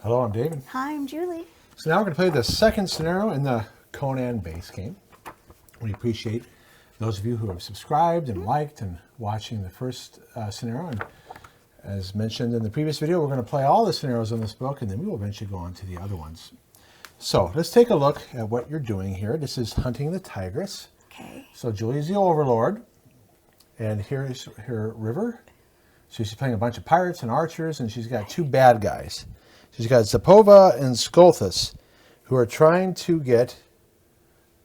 Hello, I'm David. Hi, I'm Julie. So now we're going to play the second scenario in the Conan base game. We appreciate those of you who have subscribed and liked and watching the first scenario. And as mentioned in the previous video, we're going to play all the scenarios in this book, and then we will eventually go on to the other ones. So let's take a look at what you're doing here. This is hunting the Tigress. Okay. So Julie's the overlord, and here is her river. So she's playing a bunch of pirates and archers, and she's got two bad guys. She's got Zapova and Skolthus, who are trying to get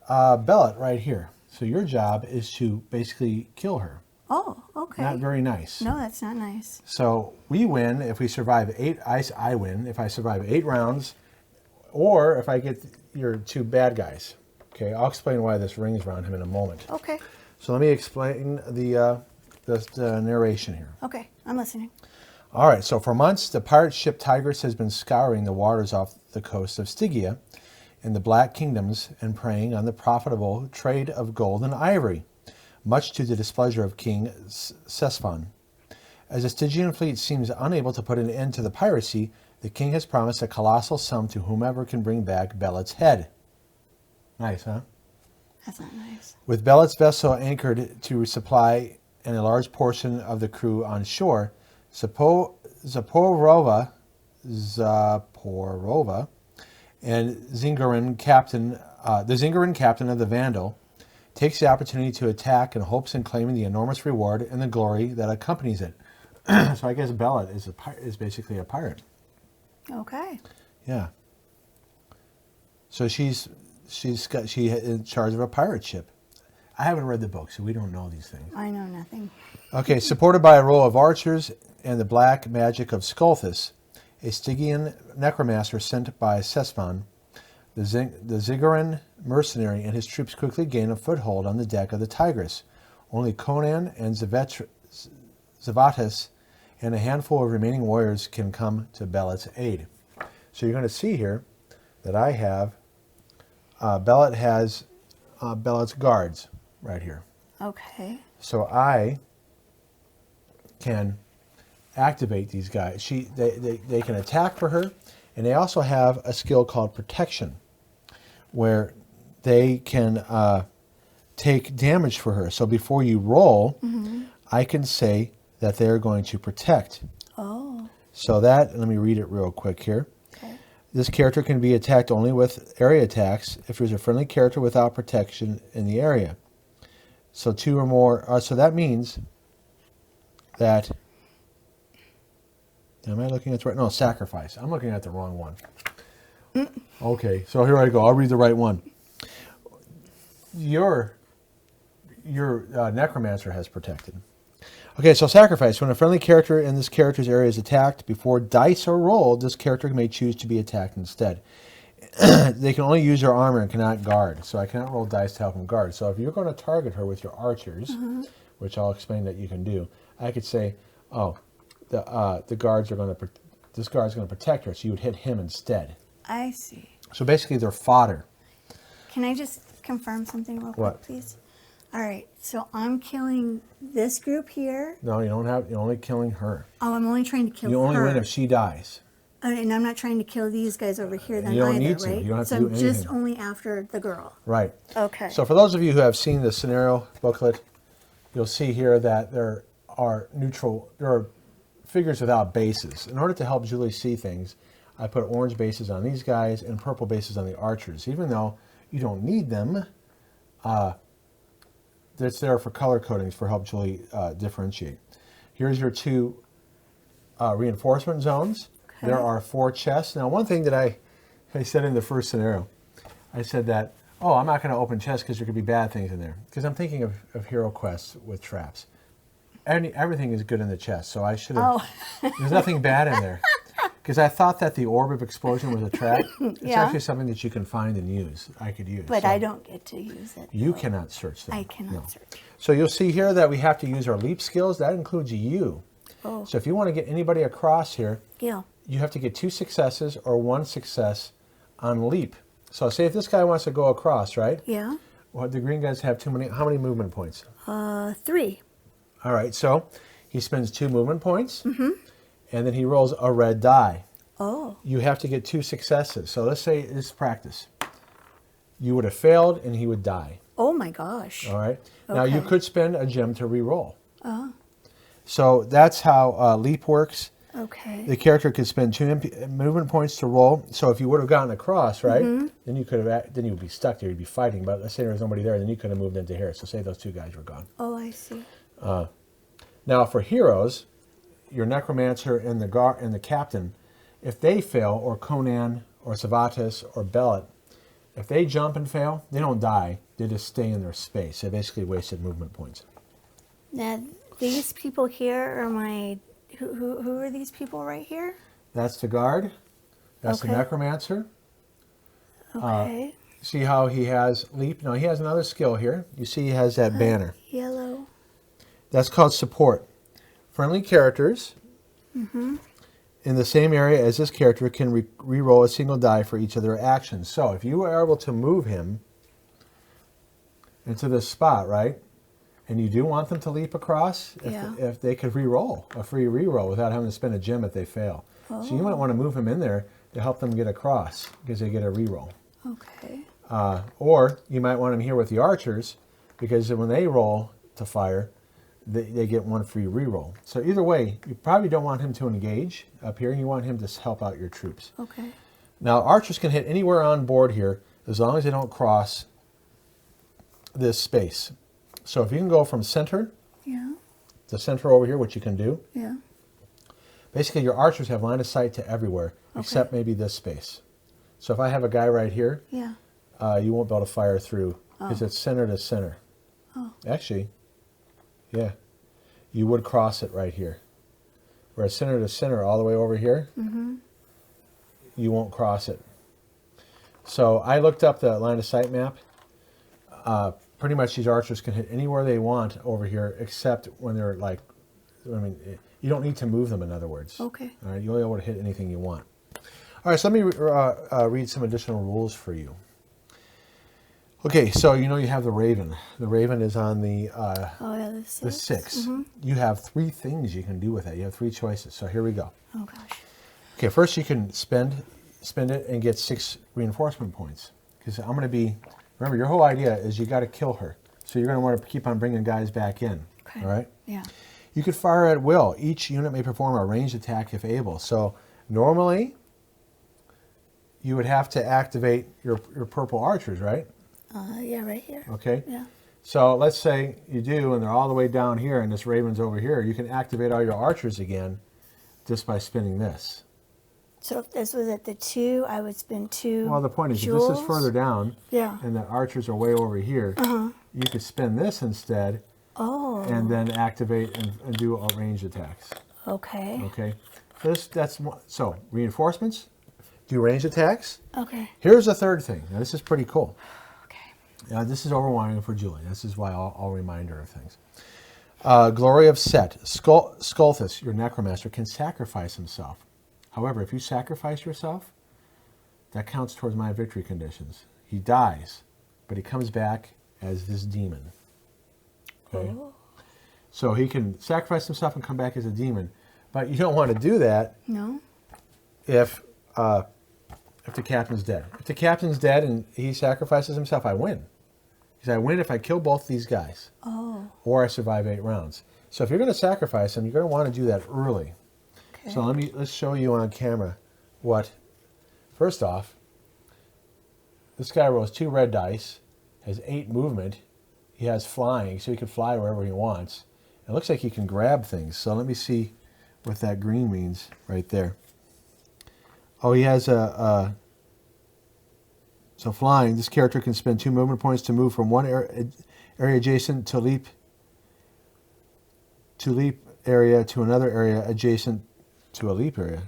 Bellet right here. So your job is to basically kill her. Oh, okay. Not very nice. No, that's not nice. So we win if we survive 8. I win if I survive 8 rounds, or if I get your two bad guys. Okay, I'll explain why this rings around him in a moment. Okay. So let me explain the narration here. Okay, I'm listening. All right, so for months, the pirate ship Tigress has been scouring the waters off the coast of Stygia in the Black Kingdoms and preying on the profitable trade of gold and ivory, much to the displeasure of King Cesphon. As the Stygian fleet seems unable to put an end to the piracy, the king has promised a colossal sum to whomever can bring back Bellet's head. Nice, huh? That's not nice. With Bellet's vessel anchored to supply and a large portion of the crew on shore, Zaporova and Zingarin captain, the Zingarin captain of the Vandal, takes the opportunity to attack in hopes in claiming the enormous reward and the glory that accompanies it. So I guess Bellet is basically a pirate. Okay. Yeah. So she's in charge of a pirate ship. I haven't read the book, so we don't know these things. I know nothing. Okay, supported by a row of archers and the black magic of Skolthus, a Stygian necromancer sent by Cesphon, the Zingarin mercenary and his troops quickly gain a foothold on the deck of the Tigress. Only Conan and Zavatas and a handful of remaining warriors can come to Bellet's aid. So you're going to see here that I have, Bellet has Bellet's guards right here. Okay. So I can activate these guys. They can attack for her, and they also have a skill called protection, where they can take damage for her. So before you roll, I can say that they're going to protect. Oh. So that, let me read it real quick here. Okay. This character can be attacked only with area attacks if there's a friendly character without protection in the area. So 2 or more, so that means that, am I looking at the right? No, sacrifice. I'm looking at the wrong one. Okay, so here I go. I'll read the right one. Your necromancer has protected. Okay, so sacrifice. When a friendly character in this character's area is attacked, before dice are rolled, this character may choose to be attacked instead. They can only use their armor and cannot guard, so I cannot roll dice to help them guard. So if you're going to target her with your archers, which I'll explain that you can do, I could say, oh, the guards are going to, this guard's going to protect her, so you would hit him instead. I see. So basically, they're fodder. Can I just confirm something real What? quick, please? All right. So I'm killing this group here. No, you don't have. You're only killing her. Oh, I'm only trying to kill her. You only win if she dies. And I'm not trying to kill these guys over here then You don't either, need to. right? You don't have to so do anything. just only after the girl. Right. Okay. So for those of you who have seen the scenario booklet, you'll see here that there are figures without bases. In order to help Julie see things, I put orange bases on these guys and purple bases on the archers. Even though you don't need them, it's there for color codings for help Julie differentiate. Here's your 2 reinforcement zones. Okay. There are 4 chests. Now, one thing that I said in the first scenario, I said that, oh, I'm not going to open chests because there could be bad things in there. Because I'm thinking of hero quests with traps. Everything is good in the chest, so I should have. Oh. There's nothing bad in there. Because I thought that the orb of explosion was a trap. It's actually something that you can find and use. I could use. But so I don't get to use it. You cannot search them. I cannot search. So you'll see here that we have to use our leap skills. That includes you. Oh. So if you want to get anybody across here, Yeah. you have to get 2 successes or 1 success on leap. So say if this guy wants to go across, right? Yeah. Well, the green guys have how many movement points? 3. All right, so he spends 2 movement points, and then he rolls a red die. Oh. You have to get 2 successes. So let's say this is practice. You would have failed and he would die. Oh my gosh. All right. Now you Okay. could spend a gem to re-roll. Oh. So that's how leap works. Okay. The character could spend 2 movement points to roll. So if you would have gotten across, right, then you could have. Then you would be stuck there. You'd be fighting. But let's say there was nobody there, then you could have moved into here. So say those 2 guys were gone. Oh, I see. Now for heroes, your necromancer and the captain, if they fail, or Conan or Savatus or Bellet, if they jump and fail, they don't die. They just stay in their space. They basically wasted movement points. Now, these people here are my... Who are these people right here? That's the guard. That's the Okay. necromancer. Okay. See how he has leap? No, he has another skill here. You see he has that banner. Yellow. That's called support. Friendly characters in the same area as this character can re-roll a single die for each of their actions. So if you were able to move him into this spot, right, and you do want them to leap across, if they could re-roll, a free re-roll without having to spend a gem if they fail. Oh. So you might want to move him in there to help them get across because they get a re-roll. Okay. Or you might want him here with the archers because when they roll to fire, they get 1 free re-roll. So either way, you probably don't want him to engage up here. You want him to help out your troops. Okay. Now, archers can hit anywhere on board here as long as they don't cross this space. So if you can go from center Yeah. to center over here, which you can do, Yeah. basically your archers have line of sight to everywhere except maybe this space. So if I have a guy right here, Yeah. you won't be able to fire through because it's center to center. Oh. Actually, yeah, you would cross it right here. Whereas center to center all the way over here, you won't cross it. So I looked up the line of sight map. Pretty much these archers can hit anywhere they want over here except when they're like, I mean, you don't need to move them, in other words. Okay. All right, you'll be able to hit anything you want. All right, so let me read some additional rules for you. Okay, so you know you have the Raven. The Raven is on the Oh, yeah, the 6. 6. You have 3 things you can do with it. You have 3 choices. So here we go. Oh, gosh. Okay, first you can spend it and get 6 reinforcement points. Because I'm going to be, remember, your whole idea is you got to kill her. So you're going to want to keep on bringing guys back in. Okay. All right? Yeah. You could fire at will. Each unit may perform a ranged attack if able. So normally, you would have to activate your purple archers, right? Yeah, right here. Okay. Yeah. So let's say you do, and they're all the way down here, and this Raven's over here. You can activate all your archers again just by spinning this. So if this was at the 2, I would spend 2 Well, the point is, jewels. if this is further down, Yeah. and the archers are way over here, you could spin this instead, Oh. and then activate and do a ranged attacks. Okay. Okay. So reinforcements, do ranged attacks. Okay. Here's the third thing. Now this is pretty cool. Okay. This is overwhelming for Julie. This is why I'll remind her of things. Glory of Set. Skulthus, your necromancer, can sacrifice himself. However, if you sacrifice yourself, that counts towards my victory conditions. He dies, but he comes back as this demon. Okay? Oh. So he can sacrifice himself and come back as a demon. But you don't want to do that No. if the captain's dead. If the captain's dead and he sacrifices himself, I win. Because I win if I kill both these guys. Oh. Or I survive 8 rounds. So if you're going to sacrifice him, you're going to want to do that early. Okay. So let's show you on camera what. First off, this guy rolls 2 red dice, has 8 movement. He has flying, so he can fly wherever he wants. It looks like he can grab things. So let me see what that green means right there. Oh, he has so flying. This character can spend 2 movement points to move from one area adjacent to leap area to another area adjacent to a leap area.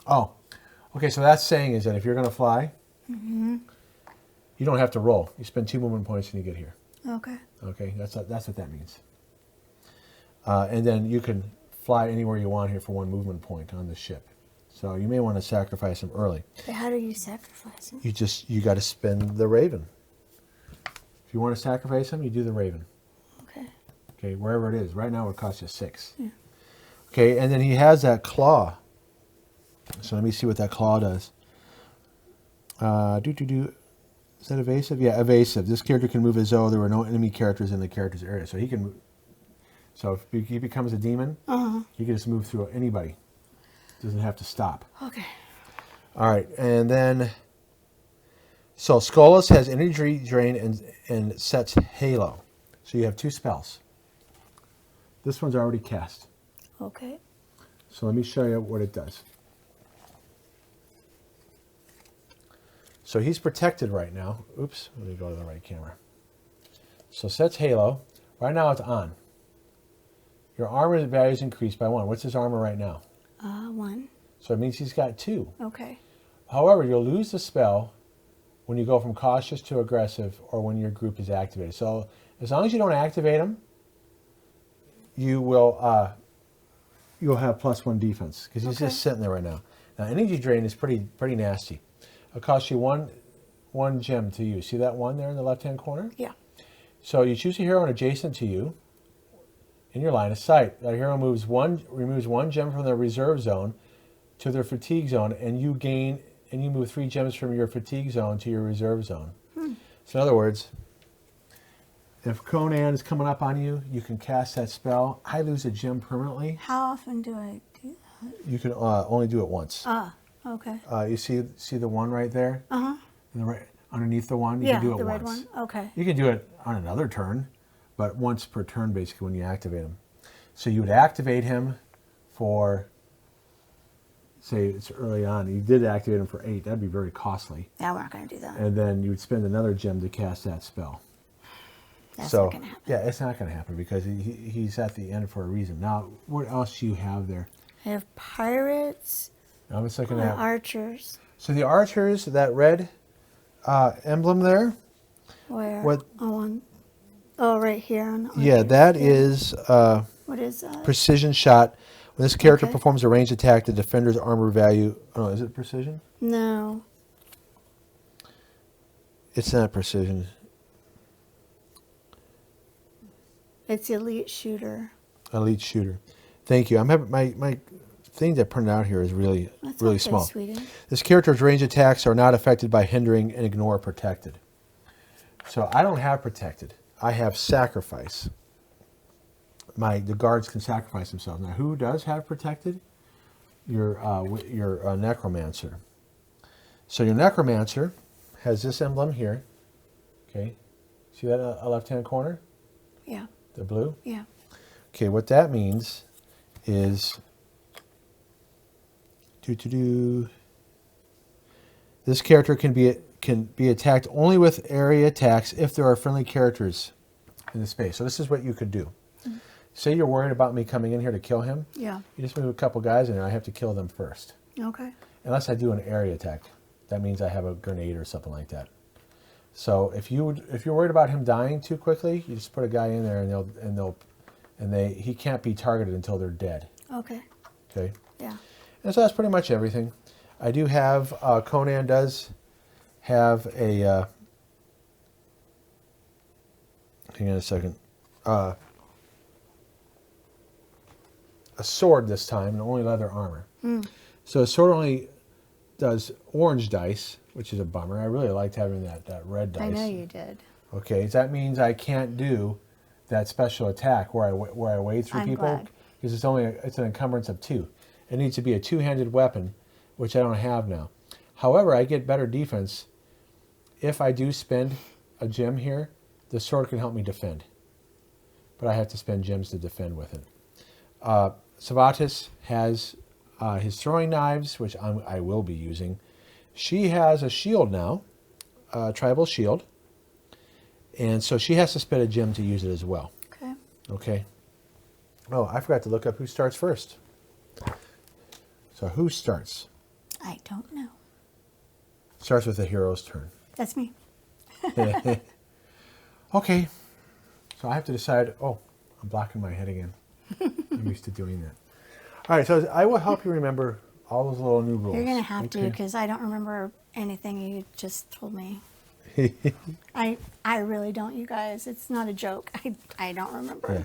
Oh, okay. So that's saying is that if you're going to fly, you don't have to roll. You spend 2 movement points and you get here. Okay. Okay, that's what that means. And then you can fly anywhere you want here for 1 movement point on the ship. So you may want to sacrifice him early. But how do you sacrifice him? You got to spend the Raven. If you want to sacrifice him, you do the Raven. Okay. Okay, wherever it is. Right now it would cost you 6. Yeah. Okay, and then he has that claw. So let me see what that claw does. Is that evasive? Yeah, evasive. This character can move as though there were no enemy characters in the character's area. So he can. So if he becomes a demon, he can just move through anybody. Doesn't have to stop. Okay. All right, and then. So Skolas has energy drain and sets Halo. So you have 2 spells. This one's already cast. Okay. So let me show you what it does. So he's protected right now. Oops, let me go to the right camera. So sets Halo. Right now it's on. Your armor value is increased by 1. What's his armor right now? 1. So it means he's got 2. Okay. However, you'll lose the spell when you go from cautious to aggressive or when your group is activated. So as long as you don't activate him, you will you'll have +1 defense because he's just sitting there right now. Now energy drain is pretty nasty. It'll cost you one gem to use. See that one there in the left-hand corner? Yeah. So you choose a hero adjacent to you in your line of sight. That hero removes one gem from their reserve zone to their fatigue zone, and you move 3 gems from your fatigue zone to your reserve zone. So in other words, if Conan is coming up on you, you can cast that spell. I lose a gem permanently. How often do I do that? You can only do it once. Ah, okay. You see the one right there? Uh-huh. And right underneath the one, you Yeah, can do it the once. red one. Okay. You can do it on another turn, but once per turn basically when you activate him. So you would activate him for, say it's early on, you did activate him for 8, that'd be very costly. Yeah, we're not going to do that. And then you would spend another gem to cast that spell. That's not going to happen. Yeah, it's not going to happen because he's at the end for a reason. Now, what else do you have there? I have pirates I was looking and at archers. So the archers, that red emblem there. Where? What? Oh, right here. On Yeah, that is what is that? precision shot. When this character Okay. performs a ranged attack, the defender's armor value. Oh, is it precision? No. It's not precision. It's elite shooter. Elite shooter. Thank you. I'm having my thing that printed out here is really That's really okay, small. sweetie. This character's range attacks are not affected by hindering and ignore protected. So I don't have protected. I have sacrifice. The guards can sacrifice themselves. Now, who does have protected? Your necromancer. So your necromancer has this emblem here. Okay, see that left-hand corner? Yeah. The blue. Yeah. Okay, what that means is this character can be attacked only with area attacks if there are friendly characters in the space. So this is what you could do. Mm-hmm. Say you're worried about me coming in here to kill him. Yeah. You just move a couple guys in there. I have to kill them first. Okay. Unless I do an area attack. That means I have a grenade or something like that. So if you're worried about him dying too quickly, you just put a guy in there and he can't be targeted until they're dead. Okay. Okay. Yeah. And so that's pretty much everything. I do have Conan does have a hang on a second, a sword this time and only leather armor. So a sword only does orange dice, which is a bummer. I really liked having that red dice. I know you did. Okay, so that means I can't do that special attack where I wade through I'm people glad. because it's an encumbrance of 2. It needs to be a 2-handed weapon, which I don't have now. However, I get better defense if I do spend a gem here. The sword can help me defend, but I have to spend gems to defend with it. Savatis has his throwing knives, which I will be using. She has a shield now, a tribal shield, and so she has to spend a gem to use it as well. Okay. Okay. Oh, I forgot to look up who starts first. So who starts? I don't know. Starts with the hero's turn. That's me. Okay. So I have to decide. Oh, I'm blocking my head again. I'm used to doing that. All right. So I will help you remember all those little new rules. You're going to have to okay? because I don't remember anything you just told me. I really don't, you guys. It's not a joke. I don't remember. Yeah.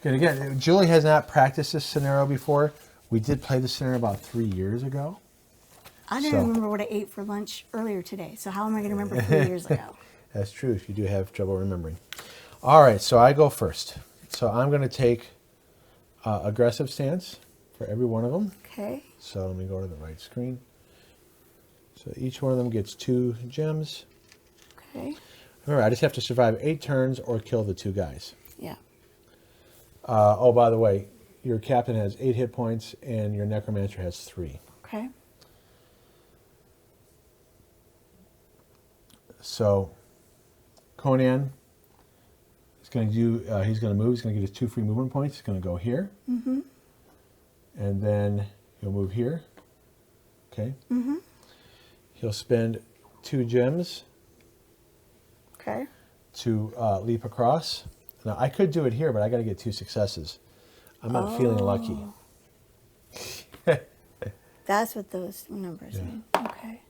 And again, Julie has not practiced this scenario before. We did play this scenario about 3 years ago. I didn't remember what I ate for lunch earlier today, so how am I going to remember 3 years ago? That's true. You do have trouble remembering. All right, so I go first. So I'm going to take aggressive stance for every one of them. Okay. So let me go to the right screen. So each one of them gets 2 gems. Okay. Remember, I just have to survive 8 turns or kill the 2 guys. Yeah. Oh, by the way, your captain has 8 hit points and your necromancer has 3. Okay. So Conan is going to do, he's going to move. He's going to get his 2 free movement points. He's going to go here. Mm-hmm. And then he'll move here. Okay. Mm-hmm. He'll spend 2 gems Okay. to leap across. Now, I could do it here, but I got to get 2 successes. I'm not feeling lucky. That's what those numbers mean. Okay.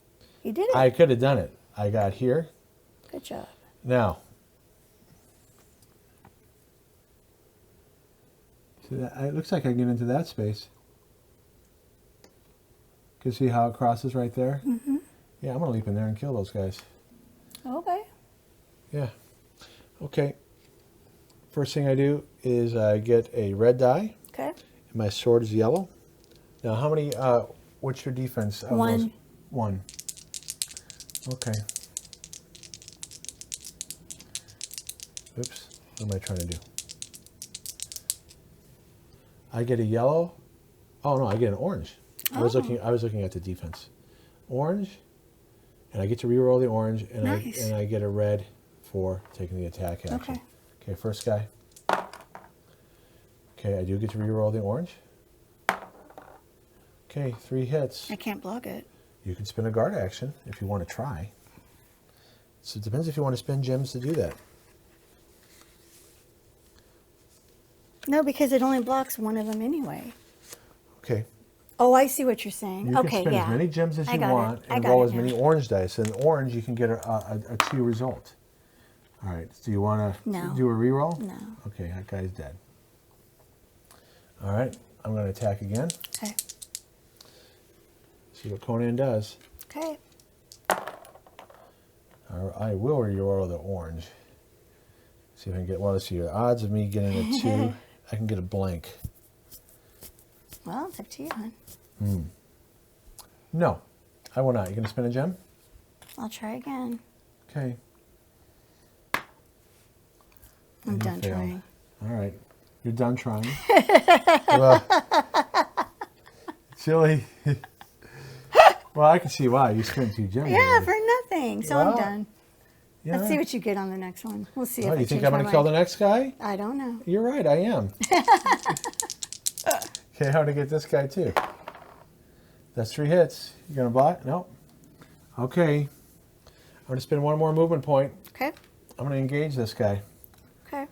You did it. I could have done it. I got here. Good job. Now, see that, it looks like I can get into that space. Can you see how it crosses right there? Mm-hmm. Yeah, I'm going to leap in there and kill those guys. Okay. Yeah. Okay. First thing I do is I get a red die. Okay. And my sword is yellow. Now, how many, what's your defense? Of 1. those? 1. Okay. Oops. What am I trying to do? I get a yellow. Oh no, I get an orange. I was looking at the defense. Orange, and I get to reroll the orange, and Nice. I get a red for taking the attack action. Okay. Okay, first guy. Okay, I do get to reroll the orange. Okay, 3 hits. I can't block it. You can spin a guard action if you want to try. So it depends if you want to spend gems to do that. No, because it only blocks one of them anyway. Okay. Oh, I see what you're saying. You Okay, can spend yeah. as many gems as I you got it. want I and got roll it as many now. orange dice. And orange, you can get a 2 result. All right. Do you want to No. do a reroll? No. Okay, that guy's dead. All right. I'm going to attack again. Okay. See what Conan does. Okay. I will reroll the orange. See if I can get, well, let's see. The odds of me getting a 2, I can get a blank. Well, it's up to you, hon. No, I will not. You going to spin a gem? I'll try again. Okay. I'm You done failed. trying. All right. You're done trying. Well, Chili. Well, I can see why. You spent 2 gems. Yeah, already. for nothing. So Well, I'm done. Yeah. Let's see what you get on the next one. We'll see if Oh, I you think change I'm my going to kill the mind. next guy? I don't know. You're right, I am. Okay, how to get this guy too? That's 3 hits. You going to block? Nope. Okay. I'm going to spend 1 more movement point. Okay. I'm going to engage this guy. Okay.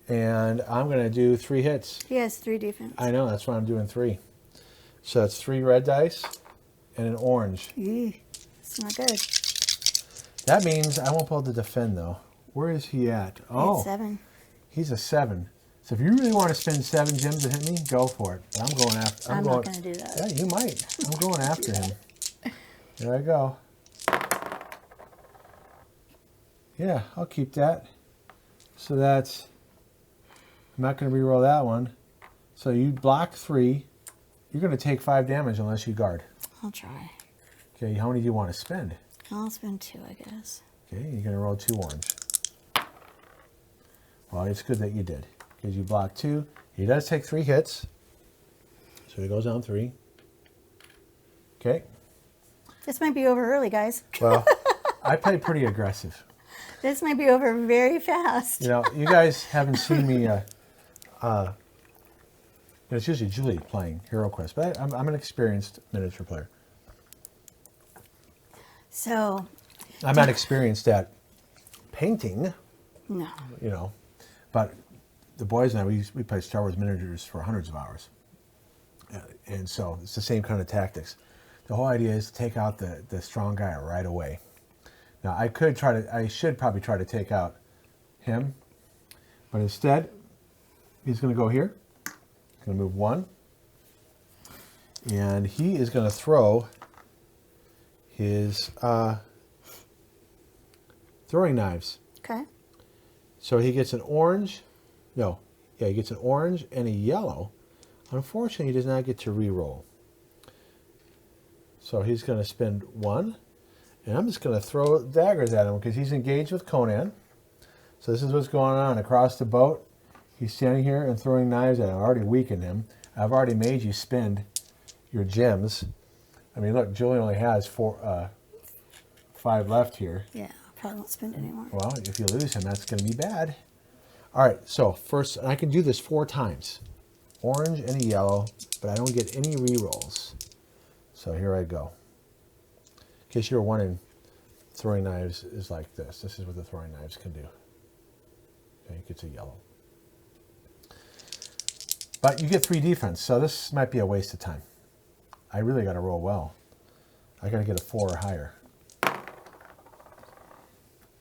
And I'm going to do 3 hits. He has 3 defense. I know, that's why I'm doing 3. So that's 3 red dice and an orange. Eee, it's not good. That means I won't be able to defend though. Where is he at? Oh, It's 7. he's a 7. So if you really want to spend 7 gems to hit me, go for it. But I'm going after. I'm not going to do that. Yeah, you might. I'm going after him. Here I go. Yeah, I'll keep that. So that's. I'm not going to reroll that one. So you block 3. You're going to take 5 damage unless you guard. I'll try. Okay, how many do you want to spend? I'll spend 2, I guess. Okay, you're going to roll 2 orange. Well, it's good that you did. Because you blocked 2. He does take 3 hits. So he goes down 3. Okay. This might be over early, guys. Well, I played pretty aggressive. This might be over very fast. You know, you guys haven't seen me. It's usually Julie playing Hero Quest, but I'm an experienced miniature player. So, I'm not experienced at painting, no. you know, but the boys and I, we play Star Wars miniatures for hundreds of hours. And so it's the same kind of tactics. The whole idea is to take out the strong guy right away. Now, I should probably try to take out him, but instead, he's going to go here. He's going to move 1. And he is going to throw his throwing knives. Okay. So he gets an orange. No. Yeah, he gets an orange and a yellow. Unfortunately, he does not get to re-roll. So he's going to spend 1. And I'm just going to throw daggers at him because he's engaged with Conan. So this is what's going on across the boat. He's standing here and throwing knives at him. I already weakened him. I've already made you spend your gems. I mean, look, Julian only has 5 left here. Yeah, probably won't spend anymore. Well, if you lose him, that's going to be bad. All right, so first, I can do this 4 times. Orange and a yellow, but I don't get any re-rolls. So here I go. In case you were wondering, throwing knives is like this. This is what the throwing knives can do. Okay, it gets a yellow. But you get 3 defense, so this might be a waste of time. I really got to roll well. I got to get a 4 or higher.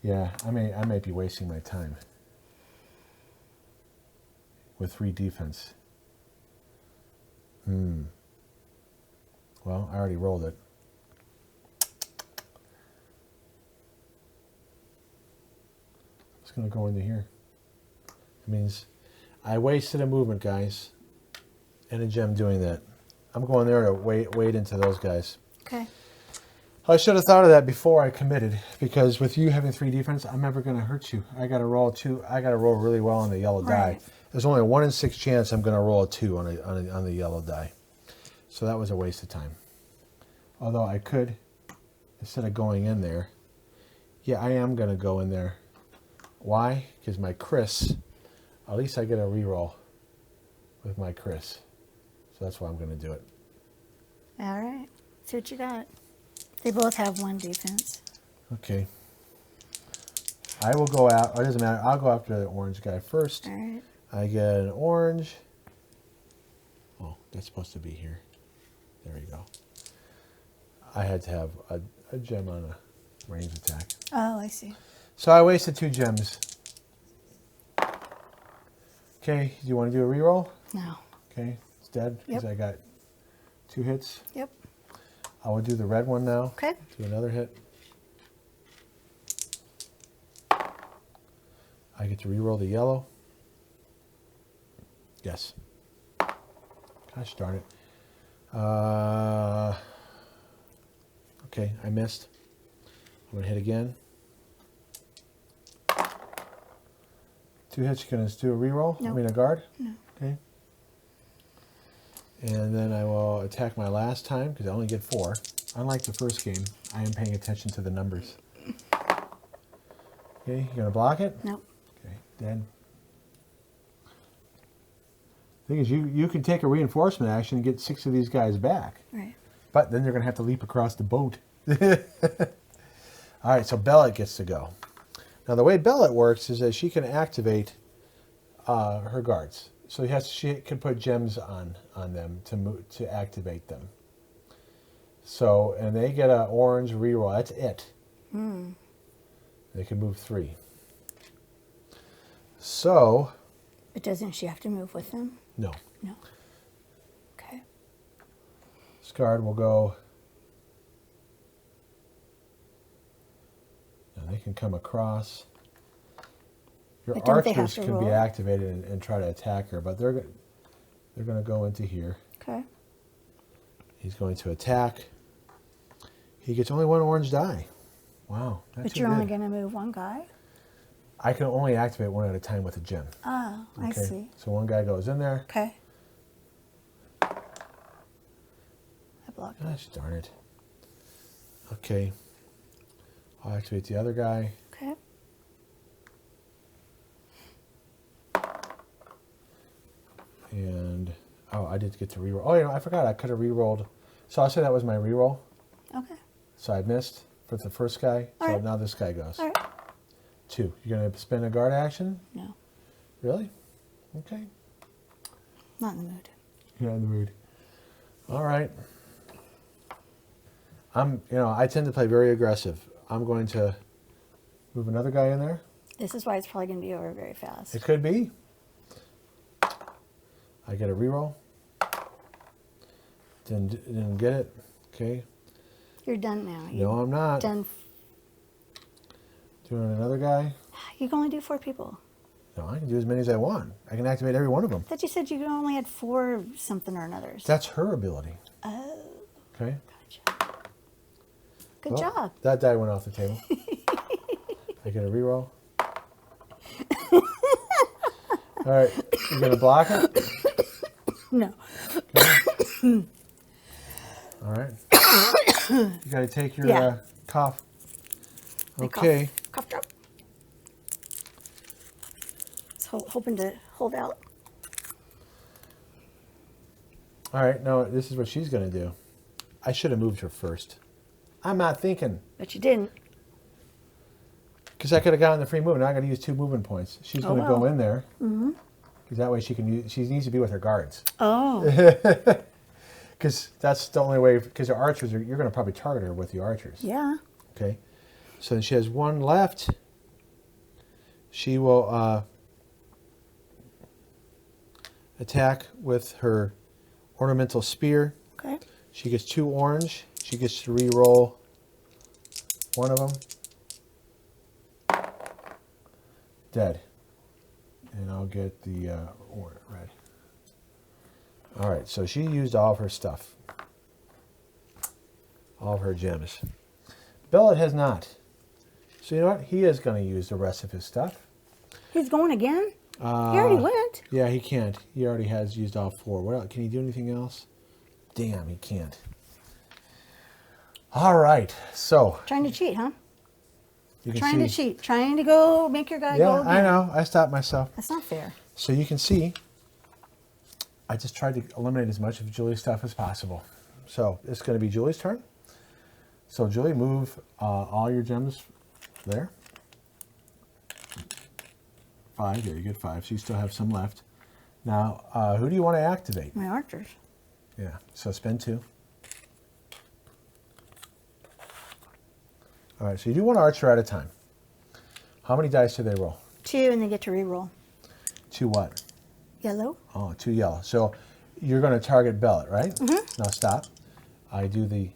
Yeah, I may be wasting my time with 3 defense. Well, I already rolled it. It's going to go into here. It means I wasted a movement, guys, and a gem doing that. I'm going there to wade into those guys. Okay. I should have thought of that before I committed, because with you having 3 defense, I'm never going to hurt you. I got to roll 2. I got to roll really well on the yellow die. There's only a 1 in 6 chance I'm going to roll a 2 on the yellow die. So that was a waste of time. Although I could, instead of going in there, yeah, I am going to go in there. Why? Because my Chris, at least I get a reroll with my Chris. So that's why I'm going to do it. All right. See what you got. They both have 1 defense. Okay. I will go out. Or it doesn't matter. I'll go after the orange guy first. All right. I get an orange. Oh, that's supposed to be here. There you go. I had to have a gem on a range attack. Oh, I see. So I wasted 2 gems. Okay, do you want to do a reroll? No. Okay, it's dead because I got 2 hits. Yep. I will do the red one now. Okay. Do another hit. I get to reroll the yellow. Yes. Gosh darn it. Okay, I missed. I'm going to hit again. 2 hits, you're going to do a reroll? No. I mean a guard? No. Okay. And then I will attack my last time because I only get 4. Unlike the first game, I am paying attention to the numbers. Okay, you going to block it? No. Okay, dead. Thing is, you can take a reinforcement action and get 6 of these guys back. Right. But then they're going to have to leap across the boat. All right, so Bellet gets to go. Now, the way Bellet works is that she can activate her guards. So she can put gems on them to activate them. So, and they get an orange reroll. That's it. They can move 3. So. But doesn't she have to move with them? No. No. Okay. This guard will go. Now they can come across. Your archers can be activated and try to attack her, but they're going to go into here. Okay. He's going to attack. He gets only 1 orange die. Wow. But you're only going to move 1 guy? I can only activate 1 at a time with a gem. Oh, okay. I see. So 1 guy goes in there. Okay. I blocked it. Gosh darn it. Okay. I'll activate the other guy. Okay. And, oh, I did get to reroll. Oh, I forgot. I could have rerolled. So I'll say that was my reroll. Okay. So I missed for the first guy. All so right. now this guy goes. All right. 2. You're going to spend a guard action? No. Really? Okay. Not in the mood. You're not in the mood. All right. I tend to play very aggressive. I'm going to move another guy in there. This is why it's probably going to be over very fast. It could be. I get a reroll. Didn't get it. Okay. You're done now. No, I'm not. Done. Doing another guy. You can only do 4 people. No, I can do as many as I want. I can activate every one of them. I thought you said you only had 4 something or another's. That's her ability. Oh. Okay. Gotcha. Good job. That die went off the table. I get a reroll. All right. You gonna block it? No. Okay. All right. You gotta take your cough. Okay. Cough drop. Hoping to hold out. All right. Now this is what she's gonna do. I should have moved her first. I'm not thinking. But you didn't. Because I could have gotten the free move. Now I got to use 2 movement points. She's going to go in there. Mm-hmm. Because that way she can use. She needs to be with her guards. Oh. Because that's the only way. Because the archers, you're going to probably target her with the archers. Yeah. Okay. So then she has 1 left. She will attack with her ornamental spear. Okay. She gets 2 orange. She gets to re-roll 1 of them. Dead. And I'll get the red. All right, so she used all of her stuff. All of her gems. Bellet has not. So you know what? He is going to use the rest of his stuff. He's going again? He already went. Yeah, he can't. He already has used all 4. What else? Can he do anything else? Damn, he can't. All right, so. Trying to cheat, huh? You can Trying see, to cheat. Trying to go make your guy go Yeah, again. I know. I stopped myself. That's not fair. So you can see, I just tried to eliminate as much of Julie's stuff as possible. So it's going to be Julie's turn. So Julie, move all your gems there. 5, there you get 5. So you still have some left. Now, who do you want to activate? My archers. Yeah, so spend 2. All right, so you do 1 archer at a time. How many dice do they roll? 2, and they get to re-roll. 2 what? Yellow. Oh, 2 yellow. So you're going to target Bellet, right? Mm-hmm. Now stop. I do the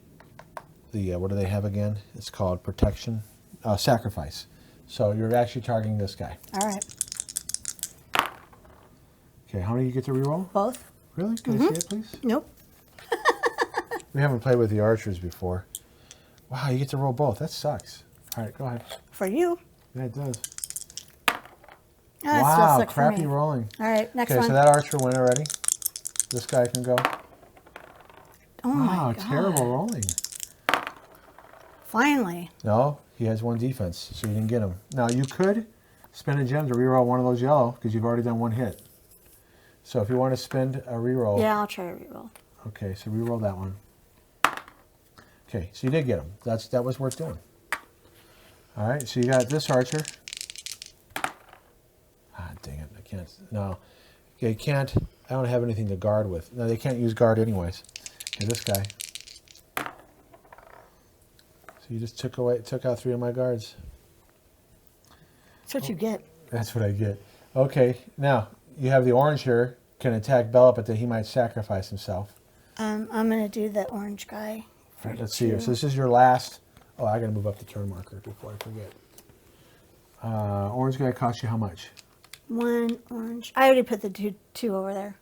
what do they have again? It's called protection, sacrifice. So you're actually targeting this guy. All right. Okay, how many you get to reroll? Both. Really? Can I see it, please? Nope. We haven't played with the archers before. Wow, you get to roll both. That sucks. All right, go ahead. For you. Yeah, it does. Oh, that still Wow, sucks for crappy me. rolling. All right, next Okay, one. so that archer went already. This guy can go. Oh my Wow, God. terrible rolling. Finally. No, he has 1 defense, so you didn't get him. Now, you could spend a gem to reroll 1 of those yellow, because you've already done 1 hit. So if you want to spend a reroll. Yeah, I'll try to re-roll. Okay, so reroll that one. Okay, so you did get him. That was worth doing. All right, so you got this archer. Ah, dang it, I can't. No, okay, can't. I don't have anything to guard with. No, they can't use guard anyways. Okay, this guy. So you just took out 3 of my guards. That's what you get. That's what I get. Okay, now you have the orange here. Can attack Bella, but then he might sacrifice himself. I'm going to do the orange guy. All right, let's see here. So this is your last. Oh, I got to move up the turn marker before I forget. Orange guy costs you how much? 1 orange. I already put the two over there.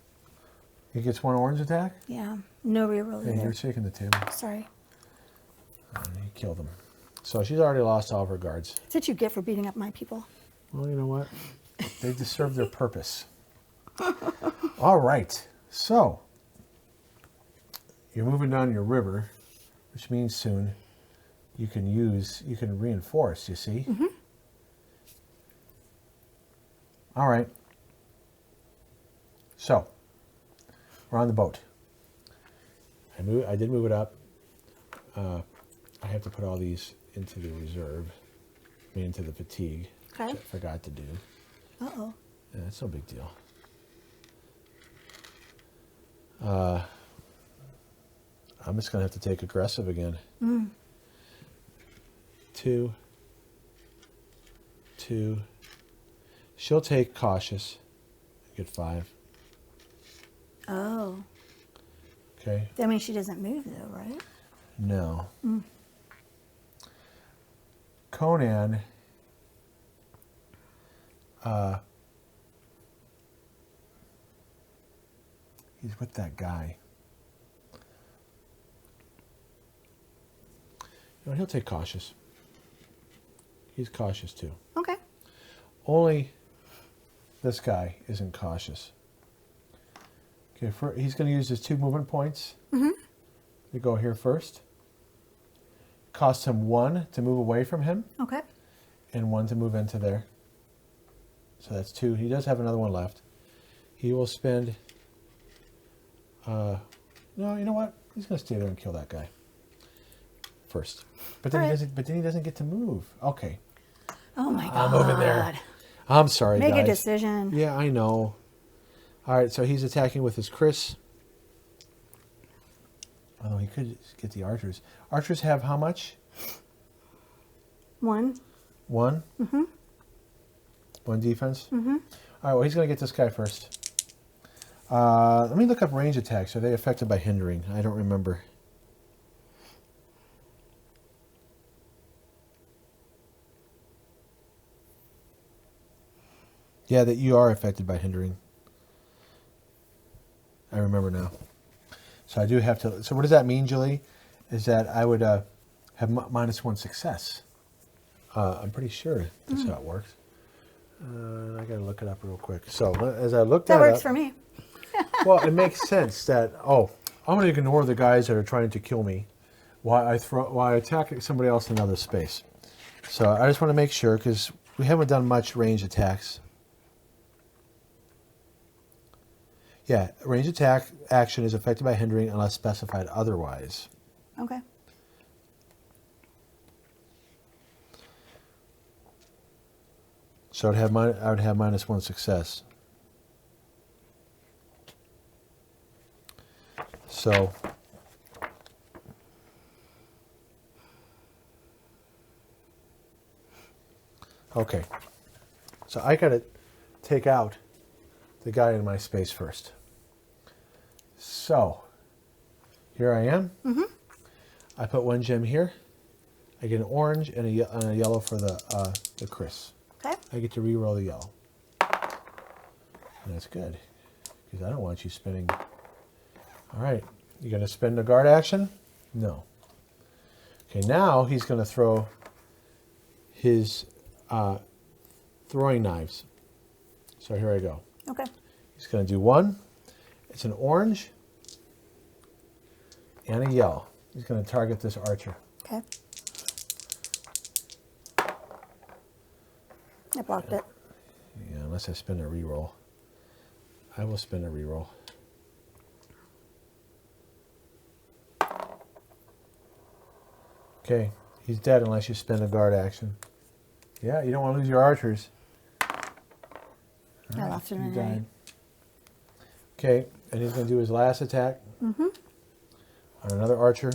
He gets 1 orange attack? Yeah, no reroll Hey, you're either. shaking the table. Sorry. And he killed him. So she's already lost all of her guards. That's what you get for beating up my people. Well, you know what? They just served their purpose. All right. So you're moving down your river, which means soon you can reinforce, you see? Mm-hmm. All right. So we're on the boat. I did move it up. I have to put all these into the reserve, into the fatigue, Okay. which I forgot to do. Uh-oh. Yeah, it's no big deal. I'm just going to have to take aggressive again. 2. She'll take cautious. Get 5. Oh. Okay. That means she doesn't move, though, right? No. Conan he's with that guy. You know, he'll take cautious. He's cautious too. Okay. Only this guy isn't cautious. Okay, he's going to use his 2 movement points. To go here first. Costs him 1 to move away from him. Okay. And 1 to move into there. So that's 2. He does have another one left. He will spend... no, you know what? He's going to stay there and kill that guy first. But then, he doesn't get to move. Okay. Oh, my God. I'm over there. I'm sorry, Make guys. a decision. Yeah, I know. All right, so he's attacking with his Chris. Although he could get the archers. Archers have how much? 1. 1? 1 defense? All right, well, he's going to get this guy first. Let me look up range attacks. Are they affected by hindering? I don't remember. Yeah, that you are affected by hindering. I remember now. So I do have to... So what does that mean, Julie? Is that I would have -1 success. I'm pretty sure that's how it works. I got to look it up real quick. So as I looked That that works up, for me. well, it makes sense that, I'm going to ignore the guys that are trying to kill me while I attack somebody else in another space. So I just want to make sure, because we haven't done much range attacks. Yeah, range attack action is affected by hindering unless specified otherwise. Okay. So I would have -1 success. So okay. So I got to take out the guy in my space first. So here I am. I put 1 gem here. I get an orange and a yellow for the Chris. Okay. I get to re-roll the yellow. And that's good, because I don't want you spending... All right, you going to spend a guard action? No. Okay, now he's going to throw his throwing knives. So here I go. Okay. He's going to do 1. It's an orange and a yellow. He's going to target this archer. Okay. I blocked it. Yeah, unless I spend a reroll. I will spend a reroll. Okay, he's dead unless you spend a guard action. Yeah, you don't want to lose your archers. I lost him he in died. Okay, and he's going to do his last attack on another archer.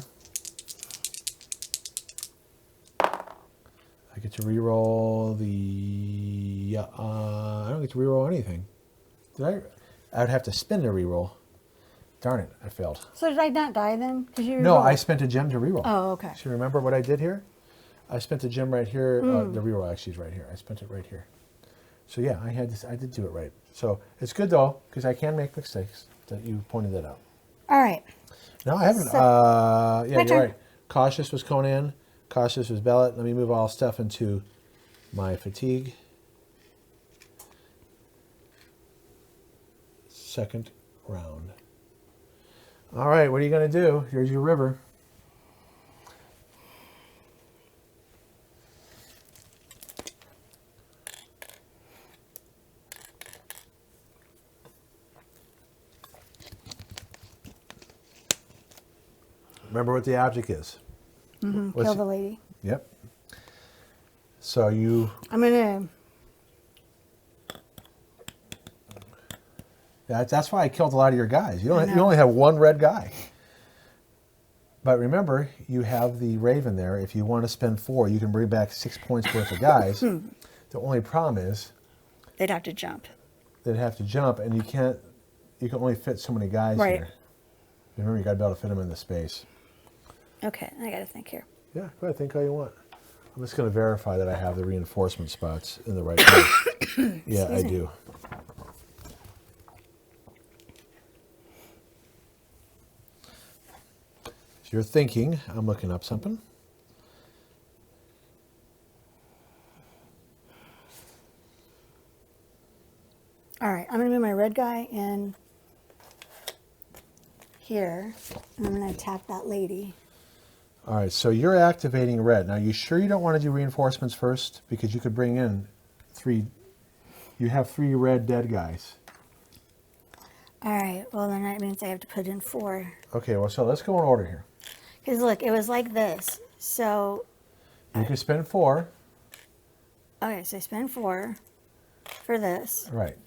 I get to reroll the... I don't get to reroll anything. Did I? I would have to spend a reroll. Darn it, I failed. So did I not die then? No, I spent a gem to reroll. Oh, okay. So remember what I did here? I spent a gem right here. The reroll actually is right here. I spent it right here. So yeah, I did do it right. So it's good though, because I can make mistakes. That you pointed that out. All right. No, I haven't. So, yeah, you're turn. right. Cautious was Conan. Cautious was Bellet. Let me move all stuff into my fatigue. Second round. All right, what are you going to do? Here's your river. Remember what the object is. Kill the lady. Yep. So you... I'm going to... That's why I killed a lot of your guys. You only have 1 red guy. But remember, you have the Raven there. If you want to spend 4, you can bring back 6 points worth of guys. The only problem is... They'd have to jump. They'd have to jump, and you can't you can only fit so many guys Right. here. Remember, you got to be able to fit them in the space. Okay, I got to think here. Yeah, go ahead, think all you want. I'm just going to verify that I have the reinforcement spots in the right place. Yeah, I Excuse me. do. So you're thinking, I'm looking up something. All right, I'm going to move my red guy in here, and I'm going to attack that lady. All right, so you're activating red. Now, you sure you don't want to do reinforcements first? Because you could bring in 3... You have 3 red dead guys. All right, well, then that means I have to put in 4. Okay, well, so let's go in order here. Because look, it was like this. So, You can spend 4. okay, so I spend 4 for this, Right.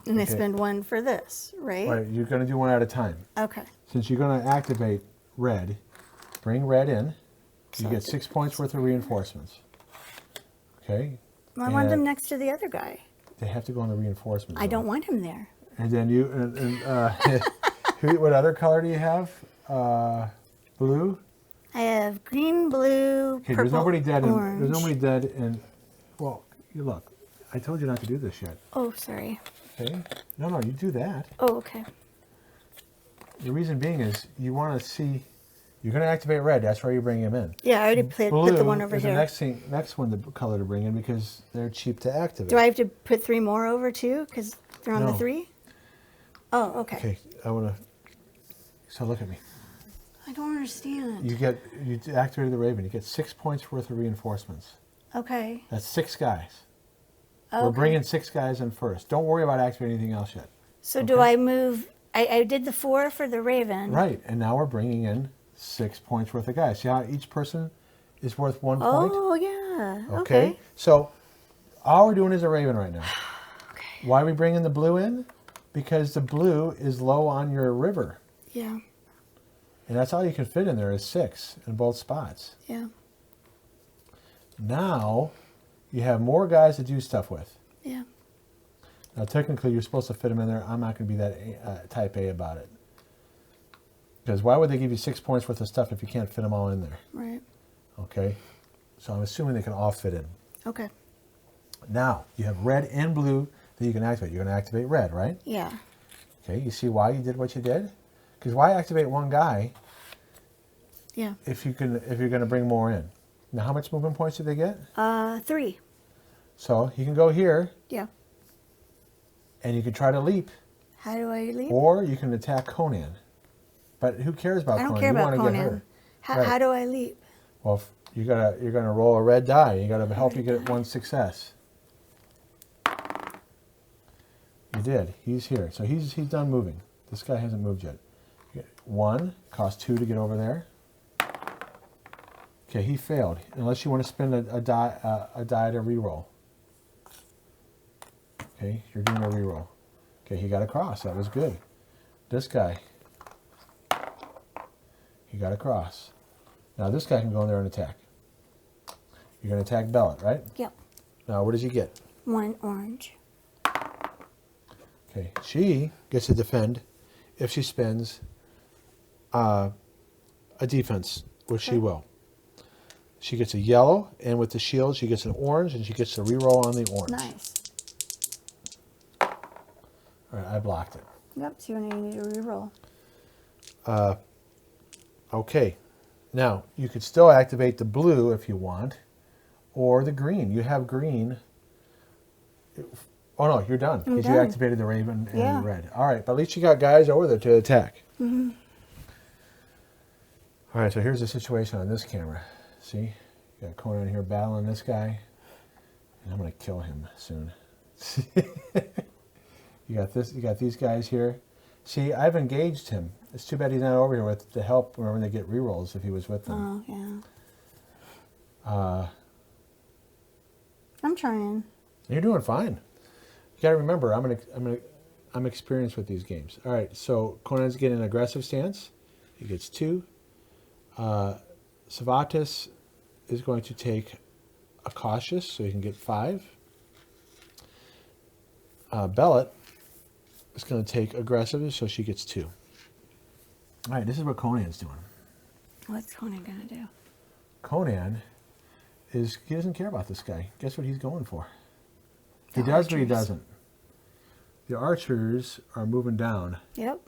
and I Okay. spend 1 for this, right? Right, you're going to do one at a time. Okay. Since you're going to activate red, bring red in. You So get 6 points worth of reinforcements. Okay? Well, I want them And next to the other guy. They have to go in the reinforcements. I don't want him there. And then you, what other color do you have? Blue? I have green, blue, Okay, purple, there's nobody dead. orange. There's nobody dead in, well, you look. I told you not to do this yet. Oh, sorry. Okay? No, you do that. Oh, okay. The reason being is you want to see, you're going to activate red. That's where you bring him in. Yeah, I already put the one over is here. the next one, the color to bring in because they're cheap to activate. Do I have to put 3 more over too? Because they're on the No. 3? Oh, okay. Okay, I want to. So look at me. I don't understand. You activated the Raven. You get 6 points worth of reinforcements. Okay. That's 6 guys. Okay. We're bringing 6 guys in first. Don't worry about activating anything else yet. So do I move? I did the 4 for the Raven. Right, and now we're bringing in 6 points worth of guys. See how each person is worth 1 point? Oh, yeah. Okay. So all we're doing is a Raven right now. Okay. Why are we bringing the blue in? Because the blue is low on your river. Yeah. And that's all you can fit in there is 6 in both spots. Yeah. Now you have more guys to do stuff with. Yeah. Now technically you're supposed to fit them in there. I'm not going to be that type A about it. Because why would they give you 6 points worth of stuff if you can't fit them all in there? Right. Okay. So I'm assuming they can all fit in. Okay. Now you have red and blue that you can activate. You're going to activate red, right? Yeah. Okay. You see why you did what you did? Because why activate one guy Yeah. if you're going to bring more in? Now how much movement points do they get? 3. So you can go here Yeah. and you can try to leap, How do I leave? or you can attack Conan. But who cares about I Conan? don't care You about want to get Conan. her. How, Right. how do I leap? Well, you're gonna roll a red die. You got to help you get 1 success. You did. He's here. So he's done moving. This guy hasn't moved yet. You get 1, cost 2 to get over there. Okay, he failed. Unless you want to spend a die to reroll. Okay, you're doing a reroll. Okay, he got across. That was good. This guy, he got across. Now this guy can go in there and attack. You're going to attack Bellet, right? Yep. Now what does he get? 1 orange. Okay, she gets to defend if she spends a defense, which she Okay. will. She gets a yellow, and with the shield, she gets an orange, and she gets to reroll on the orange. Nice. All right, I blocked it. Yep. So you need to reroll. Okay, now you could still activate the blue if you want, or the green. You have green. Oh no, you're done I'm because you done. activated the Raven and Yeah. the red. All right, but at least you got guys over there to attack. Mm-hmm. All right, so here's the situation on this camera. See, you got Conan here battling this guy, and I'm gonna kill him soon. You got this. You got these guys here. See, I've engaged him. It's too bad he's not over here with to help when they get rerolls if he was with them. Oh yeah. I'm trying. You're doing fine. You got to remember, I'm experienced with these games. All right, so Conan's getting an aggressive stance. He gets 2. Savatis is going to take a cautious, so he can get 5. Bellet is going to take aggressive, so she gets 2. All right, this is what Conan's doing. What's Conan gonna do? Conan he doesn't care about this guy. Guess what he's going for? The He does, but he archers. doesn't. The archers are moving down. Yep.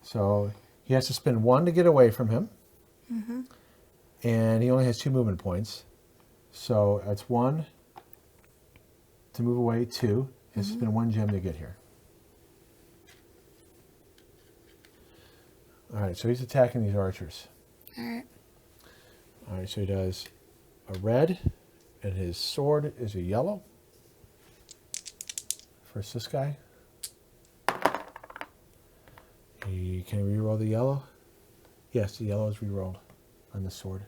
So he has to spend 1 to get away from him. Mm-hmm. And he only has 2 movement points. So that's 1 to move away, 2. He has to spend 1 gem to get here. All right, so he's attacking these archers. All right. All right, so he does a red, and his sword is a yellow. First, this guy. Can he reroll the yellow? Yes, the yellow is rerolled on the sword.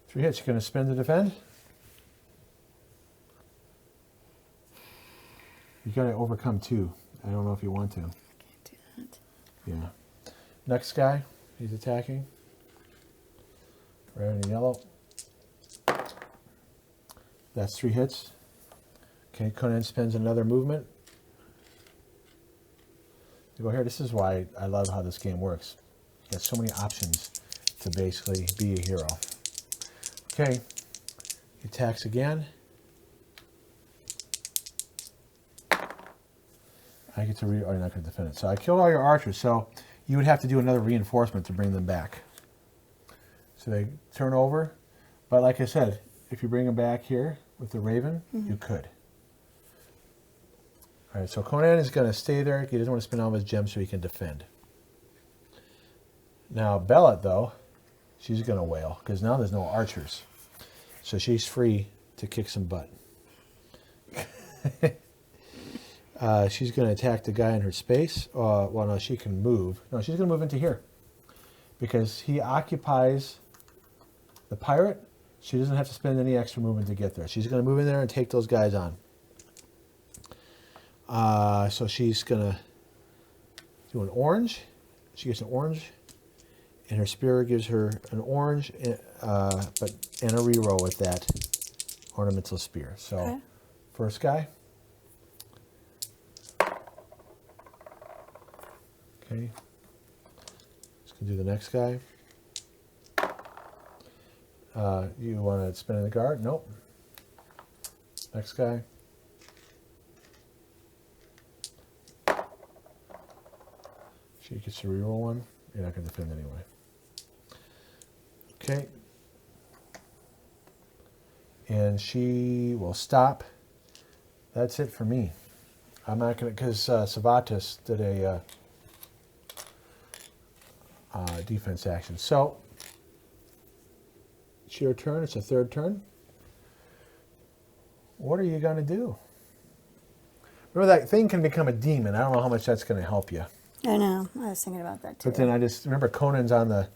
3 hits. You're going to spin to defend. You got to overcome 2. I don't know if you want to. Can't do that. Yeah. Next guy, he's attacking. Red and yellow. That's 3 hits. Okay, Conan spends another movement. You go here. This is why I love how this game works. You got so many options to basically be a hero. Okay, he attacks again. I get to oh, you're not going to defend it. So I killed all your archers. So you would have to do another reinforcement to bring them back. So they turn over. But like I said, if you bring them back here with the raven, you could. All right, so Conan is going to stay there. He doesn't want to spend all of his gems so he can defend. Now, Bellet, though, she's going to wail because now there's no archers. So she's free to kick some butt. She's going to attack the guy in her space. Well, no, she can move. No, she's going to move into here because he occupies the pirate. She doesn't have to spend any extra movement to get there. She's going to move in there and take those guys on. So she's going to do an orange. She gets an orange. And her spear gives her an orange and a reroll with that ornamental spear. So Okay. First guy. Okay. Just going to do the next guy. You want to spin in the guard? Nope. Next guy. She gets to reroll 1. You're not going to defend anyway. Okay. And she will stop. That's it for me. I'm not going to, because Savatus did a defense action. So, it's your turn. It's a 3rd turn. What are you going to do? Remember, that thing can become a demon. I don't know how much that's going to help you. I know. I was thinking about that too. But then I just remember Conan's on the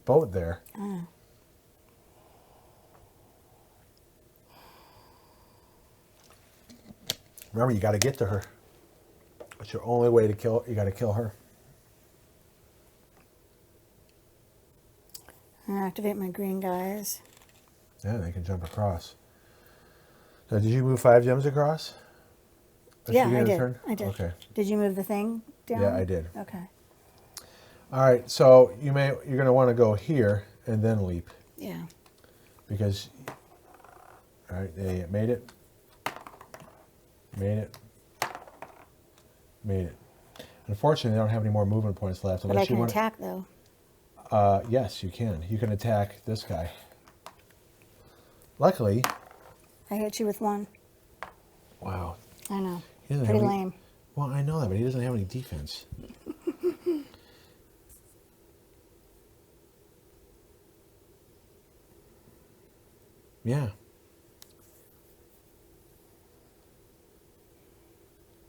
boat there. Remember, you got to get to her. It's your only way to kill. You got to kill her. I activate my green guys. Yeah, they can jump across. So did you move 5 gems across? At the Yeah, beginning I of the did. turn? I did. Okay. Did you move the thing down? Yeah, I did. Okay. All right. So you're going to want to go here and then leap Yeah. because. All right, they made it. Made it. Made it. Unfortunately, they don't have any more movement points left. But I Unless you can want. attack though. Yes, you can. You can attack this guy. Luckily. I hit you with 1. Wow. I know. He doesn't Pretty have any- lame. Well, I know that, but he doesn't have any defense. Yeah.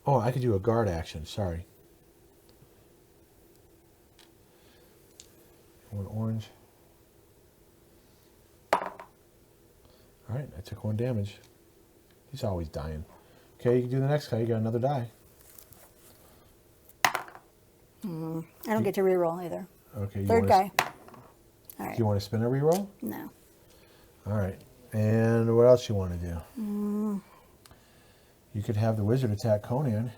Oh, I could do a guard action. Sorry. One orange. All right, I took 1 damage. He's always dying. Okay, you can do the next guy. You got another die. I don't get to reroll either. Okay. 3rd guy. All Do right. you want to spin a reroll? No. All right. And what else you want to do? You could have the wizard attack Conan.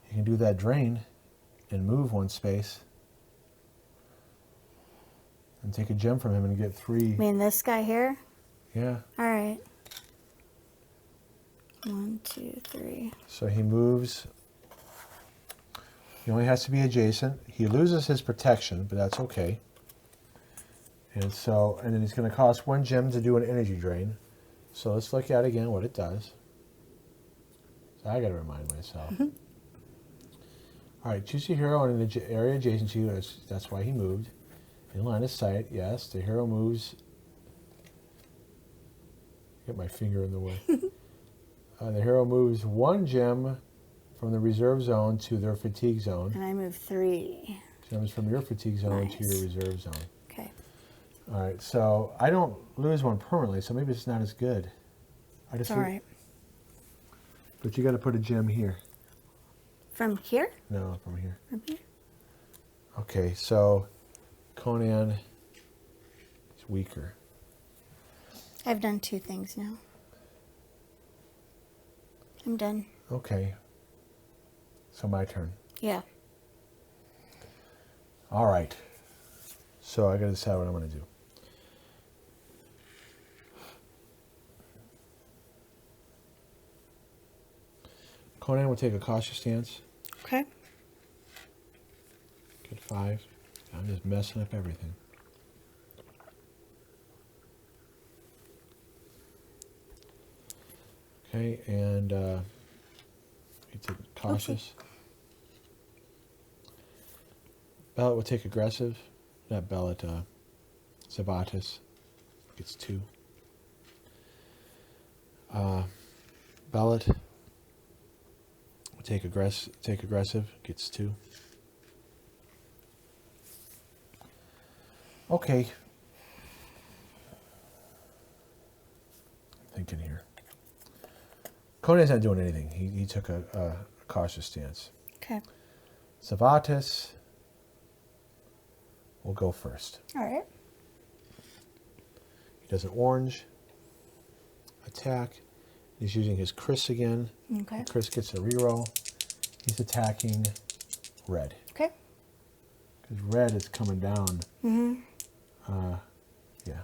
You can do that drain and move one space. And take a gem from him and get 3. You mean this guy here? Yeah. All right. 1, 2, 3. So he moves. He only has to be adjacent. He loses his protection, but that's okay. And then he's going to cost 1 gem to do an energy drain. So let's look at again what it does. So I got to remind myself. All right, choose a hero in an area adjacent to you. That's why he moved. In line of sight, yes. The hero moves. Get my finger in the way. The hero moves 1 gem from the reserve zone to their fatigue zone. And I move 3. Gems from your fatigue zone Nice. to your reserve zone. Okay. All right, so I don't lose 1 permanently, so maybe it's not as good. It's all right. But you got to put a gem here. From here? No, from here. From here? Okay, so Conan is weaker. I've done 2 things now. I'm done. Okay. So my turn. Yeah. All right. So I got to decide what I'm going to do. Conan will take a cautious stance. Okay. Get 5. I'm just messing up everything. Okay, and it's cautious. Okay. Bellet will take aggressive. Not Bellet, Zavatis gets 2. Bellet will take aggressive, gets 2. Okay. I'm thinking here. Conan's not doing anything. He took a cautious stance. Okay. Zavatis will go first. All right. He does an orange attack. He's using his Chris again. Okay. Chris gets a reroll. He's attacking red. Okay. Because red is coming down. Mm-hmm. Yeah,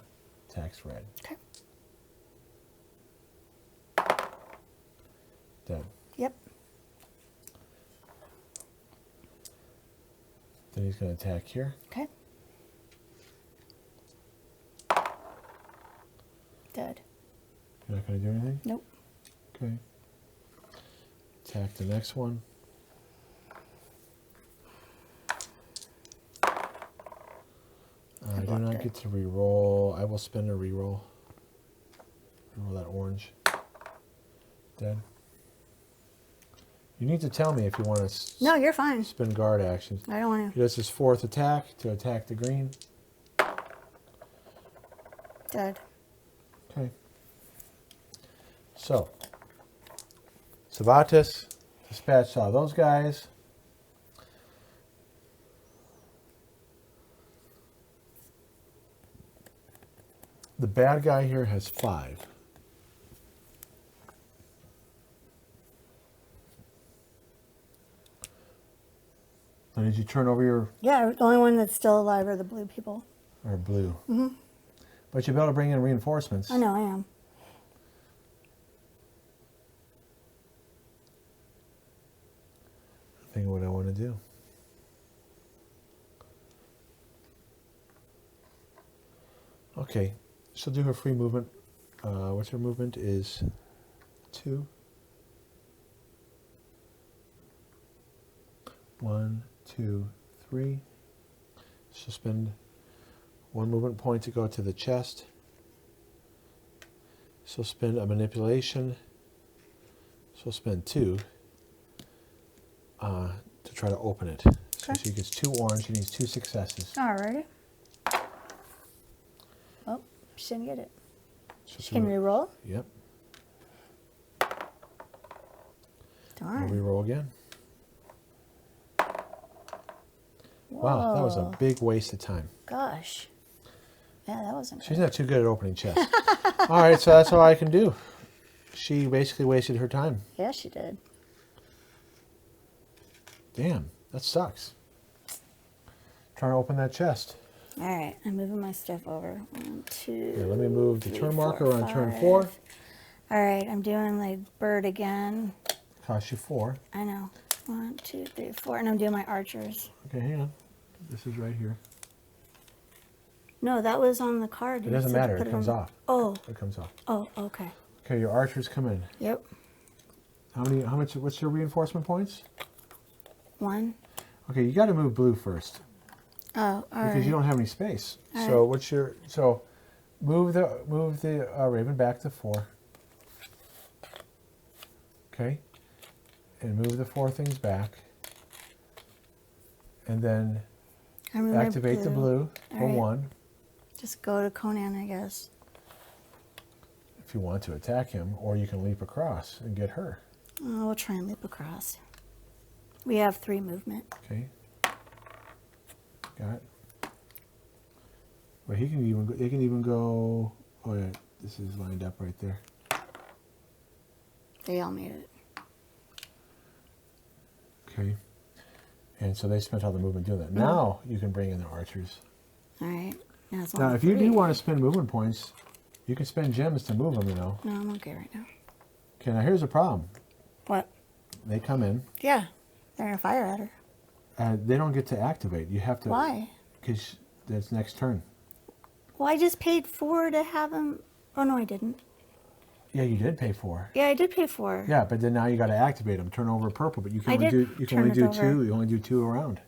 attacks red. Okay. Dead. Yep. Then he's going to attack here. Okay. Dead. You're not going to do anything? Nope. Okay. Attack the next one. I do not get to re-roll. I will spend a re-roll. Re-roll that orange. Dead. You need to tell me if you want to No, you're fine. spin guard actions. I don't want He does his 4th attack to attack the green. to. Dead. Okay. So, Zavatis dispatched all those guys. The bad guy here has 5. Now, did you turn over your Yeah, the only one that's still alive are the blue people. or blue? Mm-hmm. But you'll be able to bring in reinforcements. I know, I am. I think what I want to do. Okay, she'll do her free movement. What's her movement is 2. 1, 2, 3. She'll spend 1 movement point to go to the chest. She'll spend a manipulation. She'll spend 2 to try to open it. So Okay. she gets 2 orange. She needs 2 successes. Alrighty. Oh, she didn't get it. So She can re-roll. Yep. Darn. I'll re-roll again. Wow, that was a Whoa. big waste of time. Gosh. Yeah, that wasn't She's good. not too good at opening chests. All right, so that's all I can do. she basically wasted her time. Yeah, she did. Damn, that sucks. Trying to open that chest. All right, I'm moving my stuff over. 1, 2. Yeah, let me move the 3, turn 4, marker on turn 5. 4. All right, I'm doing the bird again. Cost you 4. I know. 1, 2, 3, 4, and I'm doing my archers. Okay, hang on. This is right here. No, that was on the card. It doesn't matter. It comes off. Oh. It comes off. Oh, okay. Okay, your archers come in. Yep. How much? What's your reinforcement points? 1. Okay, you got to move blue first. Oh, all right. Because you don't have any space. All So right. what's your move the raven back to 4. Okay, and move the 4 things back, and then activate the blue for All right. 1. Just go to Conan, I guess. If you want to attack him, or you can leap across and get her. Oh, we'll try and leap across. We have 3 movement. Okay. Got it. Well, he can even go, they can even go. Oh yeah, this is lined up right there. They all made it. Okay. And so they spent all the movement doing that. Now you can bring in the archers. All right. Now, it's Now, only if you 3. do want to spend movement points, you can spend gems to move them. You know. No, I'm okay right now. Okay. Now here's the problem. What? They come in. Yeah. They're going to fire at her. They don't get to activate. You have to. Why? Because that's next turn. Well, I just paid 4 to have them. Oh, no, I didn't. Yeah, you did pay 4. Yeah, I did pay 4. Yeah, but then now you got to activate them. Turn over purple, but you can I only did do turn it over. 2. You only do 2 around.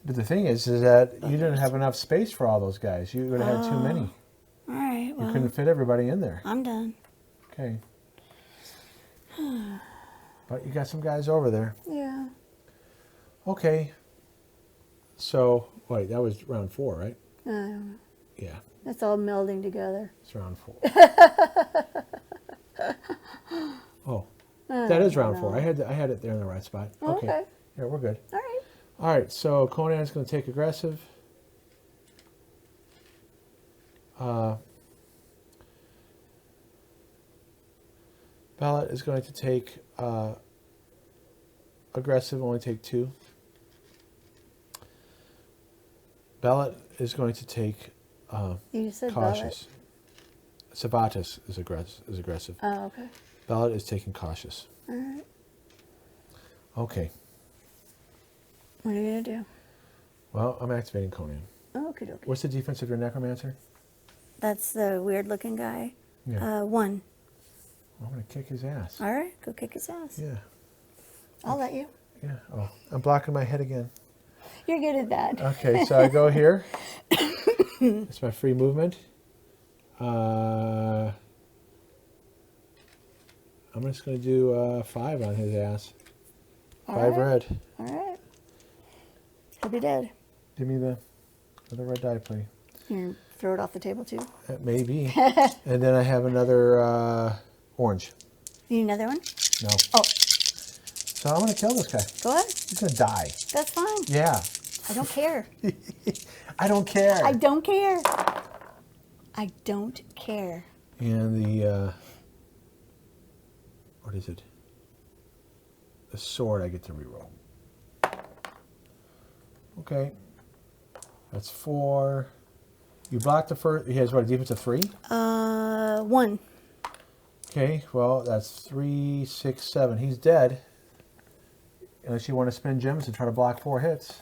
But the thing is that you didn't have enough space for all those guys. You would have had too many. All right, You well, couldn't fit everybody in there. I'm done. Okay. But you got some guys over there. Yeah. Okay. So, wait, that was round 4, right? Yeah, It's all melding together. it's round 4. Oh, that is round 4. I had it there in the right spot. Okay. Yeah, we're good. All right. All right, so Conan's going to take aggressive. Ballot is going to take aggressive, only take 2. Ballot is going to take You said cautious. Sabatis is aggressive. Oh, okay. Ballot is taking cautious. All right. Okay. What are you going to do? Well, I'm activating Conan. Oh, okay, okay. What's the defense of your necromancer? That's the weird looking guy. Yeah. 1. I'm going to kick his ass. All right, go kick his ass. Yeah. I'll let you. Yeah. Oh, I'm blocking my head again. You're good at that. Okay, so I go here. It's my free movement. I'm just going to do 5 on his ass. All 5 right. red. All right. He'll be dead. Give me the red die, please. You throw it off the table too. Maybe. And then I have another orange. You need another one? No. Oh, So I'm going to kill this guy. go ahead. He's going to die. That's fine. Yeah. I don't care. I don't care. I don't care. I don't care. And the, what is it? The sword I get to reroll. Okay. That's 4. You blocked the first. He has what, a defense of 3? 1. Okay, well, that's 3, 6, 7. He's dead. Unless you want to spend gems to try to block 4 hits.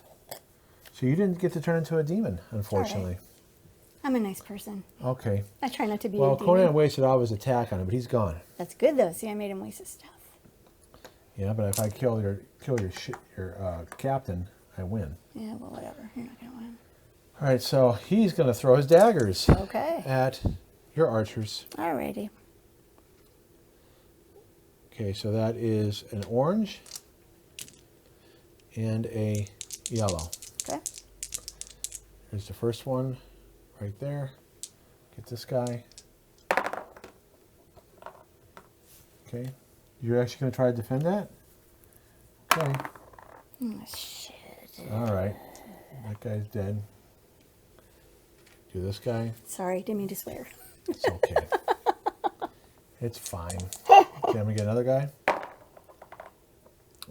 So you didn't get to turn into a demon, unfortunately. I'm a nice person. Okay. I try not to be Well, a demon. Conan wasted all of his attack on him, but he's gone. That's good though. See, I made him waste his stuff. Yeah, but if I kill your captain, I win. Yeah, well, whatever. You're not gonna win. All right, so he's going to throw his daggers Okay. at your archers. Alrighty. Okay, so that is an orange and a yellow. Okay. Here's the first one right there. Get this guy. Okay. You're actually going to try to defend that? Okay. Oh, shit. All right. That guy's dead. Do this guy. Sorry, didn't mean to swear. It's okay. It's fine. Okay, I'm going to get another guy.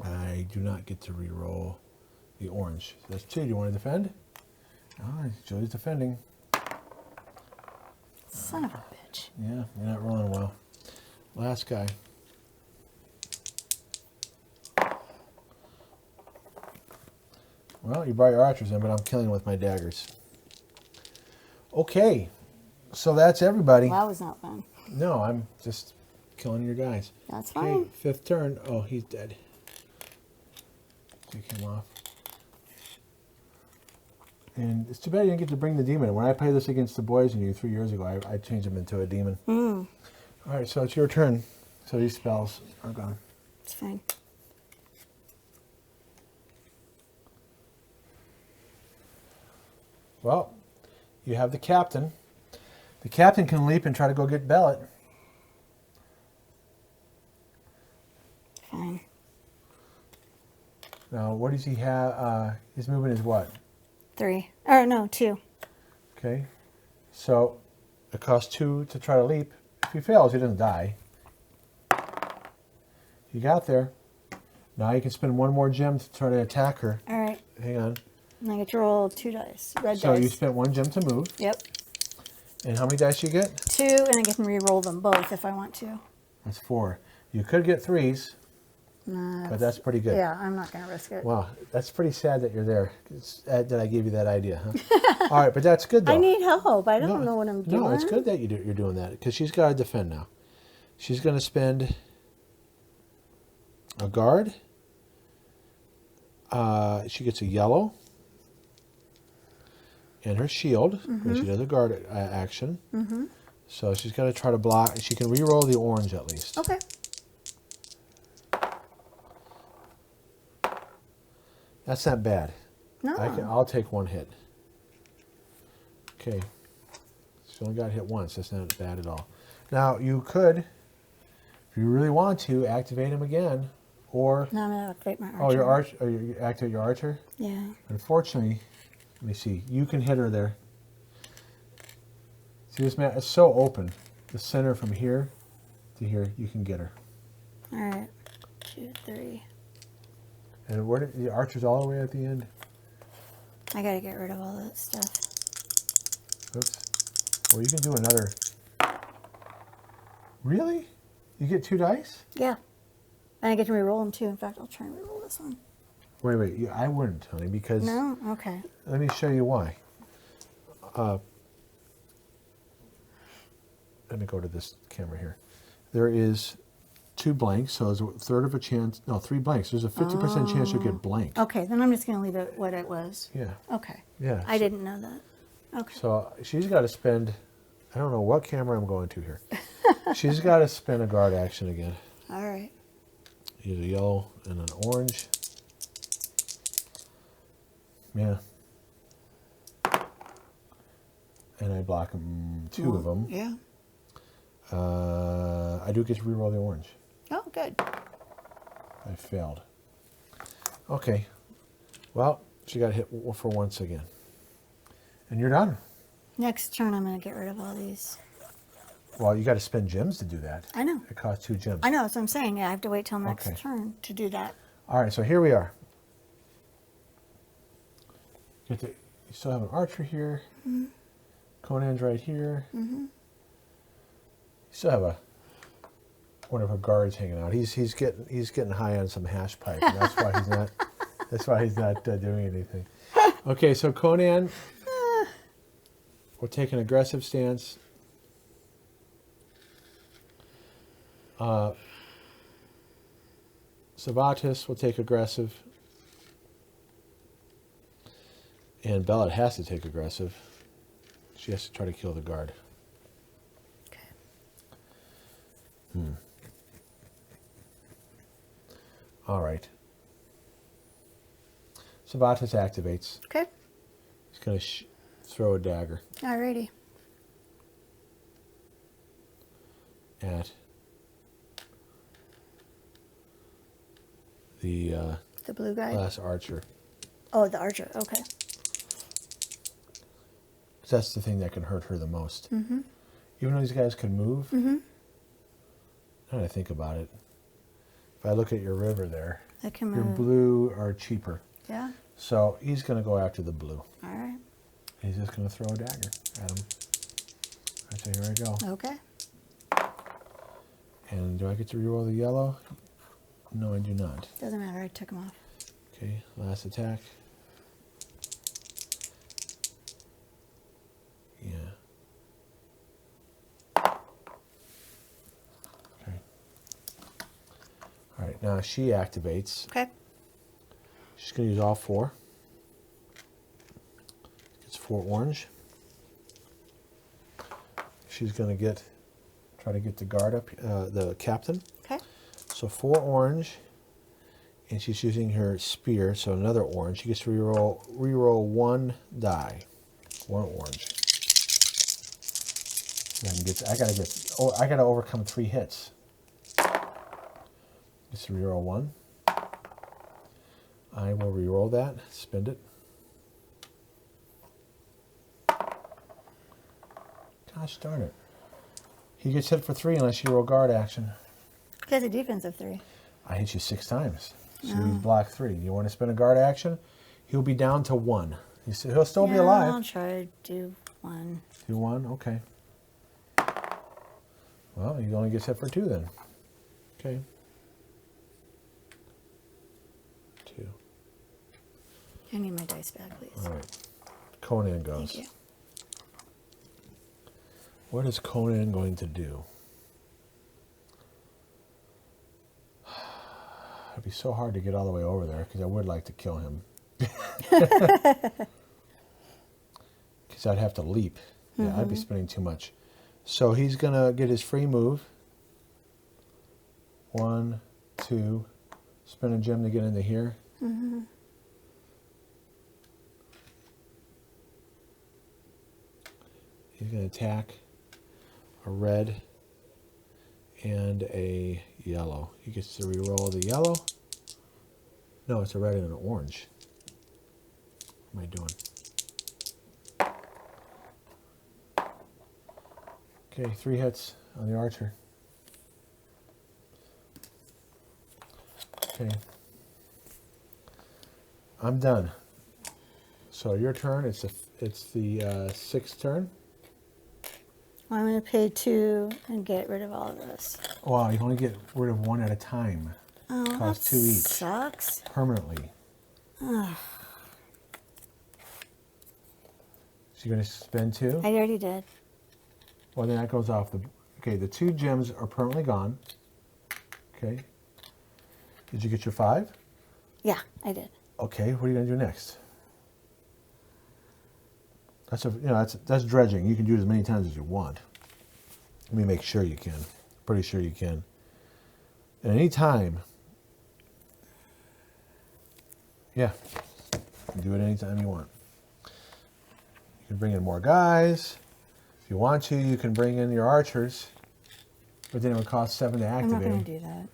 I do not get to re-roll the orange. So that's 2. Do you want to defend? Oh, Julie's defending. Son of a bitch. Yeah, you're not rolling well. Last guy. Well, you brought your archers in, but I'm killing with my daggers. Okay, so that's everybody. Well, that was not fun. No, I'm just killing your guys. That's Okay, fine. 5th turn. Oh, he's dead. Take him off. And it's too bad you didn't get to bring the demon. When I played this against the boys and you 3 years ago, I changed him into a demon. Mm. All right, so it's your turn. So these spells are gone. It's fine. Well, you have the captain. The captain can leap and try to go get Bellet. Fine. Now, what does he have? His movement is what? 3. Or no, 2. Okay. So it costs 2 to try to leap. If he fails, he doesn't die. He got there. Now you can spend 1 more gem to try to attack her. All right. Hang on. And I get to roll 2 dice. Red So dice. you spent 1 gem to move. Yep. And how many dice you get? 2, and I get to re-roll them both if I want to. That's 4. You could get 3s, but that's pretty good. Yeah, I'm not going to risk it. Wow, that's pretty sad that you're there. It's sad that I gave you that idea, huh? All right, but that's good, though. I need help. I don't know what I'm doing. No, it's good that you're doing that, because she's got to defend now. She's going to spend a guard. She gets a yellow. And her shield, when she does a guard action. Mm-hmm. So she's going to try to block. She can re-roll the orange at least. Okay. That's not bad. No. I'll take 1 hit. Okay. She only got hit once. That's not bad at all. Now, you could, if you really want to, activate him again. Or... No, I'm going to activate my archer. Oh, your archer. Oh, you activate your archer? Yeah. Unfortunately, let me see. You can hit her there. See this map? It's so open. The center from here to here, you can get her. All right. 2, 3. And where did the archer's all the way at the end? I got to get rid of all that stuff. Oops. Well, you can do another. Really? You get 2 dice? Yeah. And I get to re-roll them too. In fact, I'll try and re-roll this one. Wait. I wouldn't, honey, because... No? Okay. Let me show you why. Let me go to this camera here. There is 2 blanks, so there's a third of a chance. No, 3 blanks. There's a 50% chance you'll get blank. Okay, then I'm just going to leave it what it was. Yeah. Okay. Yeah. I didn't know that. Okay. So she's got to spend... I don't know what camera I'm going to here. She's got to spend a guard action again. All right. Use a yellow and an orange. Yeah. And I block them, 2 of them. Yeah. I do get to reroll the orange. Oh, good. I failed. Okay. Well, she got hit for once again. And you're done. Next turn, I'm going to get rid of all these. Well, you got to spend gems to do that. I know. It costs 2 gems. I know. That's what I'm saying. Yeah, I have to wait till next Okay. turn to do that. All right, so here we are. You still have an archer here. Mm-hmm. Conan's right here. Mm-hmm. You still have one of her guards hanging out. He's getting high on some hash pipe, and that's why he's not. That's why he's not doing anything. Okay, so Conan will take an aggressive stance. Savatis will take aggressive. And Bellet has to take aggressive. She has to try to kill the guard. Okay. All right. Savatis activates. Okay. He's going to throw a dagger Alrighty. at the blue guy. last archer. Oh, the archer. Okay. That's the thing that can hurt her the most. Mm-hmm. Even though these guys can move, Mm-hmm. Now that I think about it, if I look at your river there, I can your move. blue are cheaper. Yeah. So he's going to go after the blue. All right. He's just going to throw a dagger at him. I say, here I go. Okay. And do I get to reroll the yellow? No, I do not. Doesn't matter. I took him off. Okay, last attack. Yeah. Okay. All right, now she activates. Okay. She's going to use all 4. Gets 4 orange. She's going to try to get the guard up, the captain. Okay. So 4 orange, and she's using her spear, so another orange. She gets to reroll 1 die, 1 orange. I gotta overcome 3 hits. Gets to reroll 1. I will reroll that, spend it. Gosh darn it. He gets hit for 3 unless you roll guard action. He has a defense of 3. I hit you 6 times. So he's blocked 3. You want to spend a guard action? He'll be down to 1. He'll still be alive. I'll try to do 1. Do 1? Okay. Well, he only gets hit for 2 then. Okay. 2. I need my dice back, please. All right. Conan goes. Thank you. What is Conan going to do? It'd be so hard to get all the way over there because I would like to kill him. Because I'd have to leap. Yeah, I'd be spending too much. So he's going to get his free move. 1, 2. Spend a gem to get into here. Mm-hmm. He's going to attack a red and a yellow. He gets to reroll the yellow. No, it's a red and an orange. What am I doing? Okay, 3 hits on the archer. Okay. I'm done. So your turn. It's the 6th turn. Well, I'm going to pay 2 and get rid of all of this. Wow, you can only get rid of 1 at a time. Oh, Cost that 2 each. sucks. Permanently. Ugh. So you're going to spend 2? I already did. Well, then that goes off the... Okay, the 2 gems are permanently gone. Okay. Did you get your 5? Yeah, I did. Okay, what are you going to do next? That's dredging. You can do it as many times as you want. Let me make sure you can. Pretty sure you can. At any time, yeah, you can do it anytime you want. You can bring in more guys. If you want to, you can bring in your archers, but then it would cost 7 to I'm activate not going them. to do that.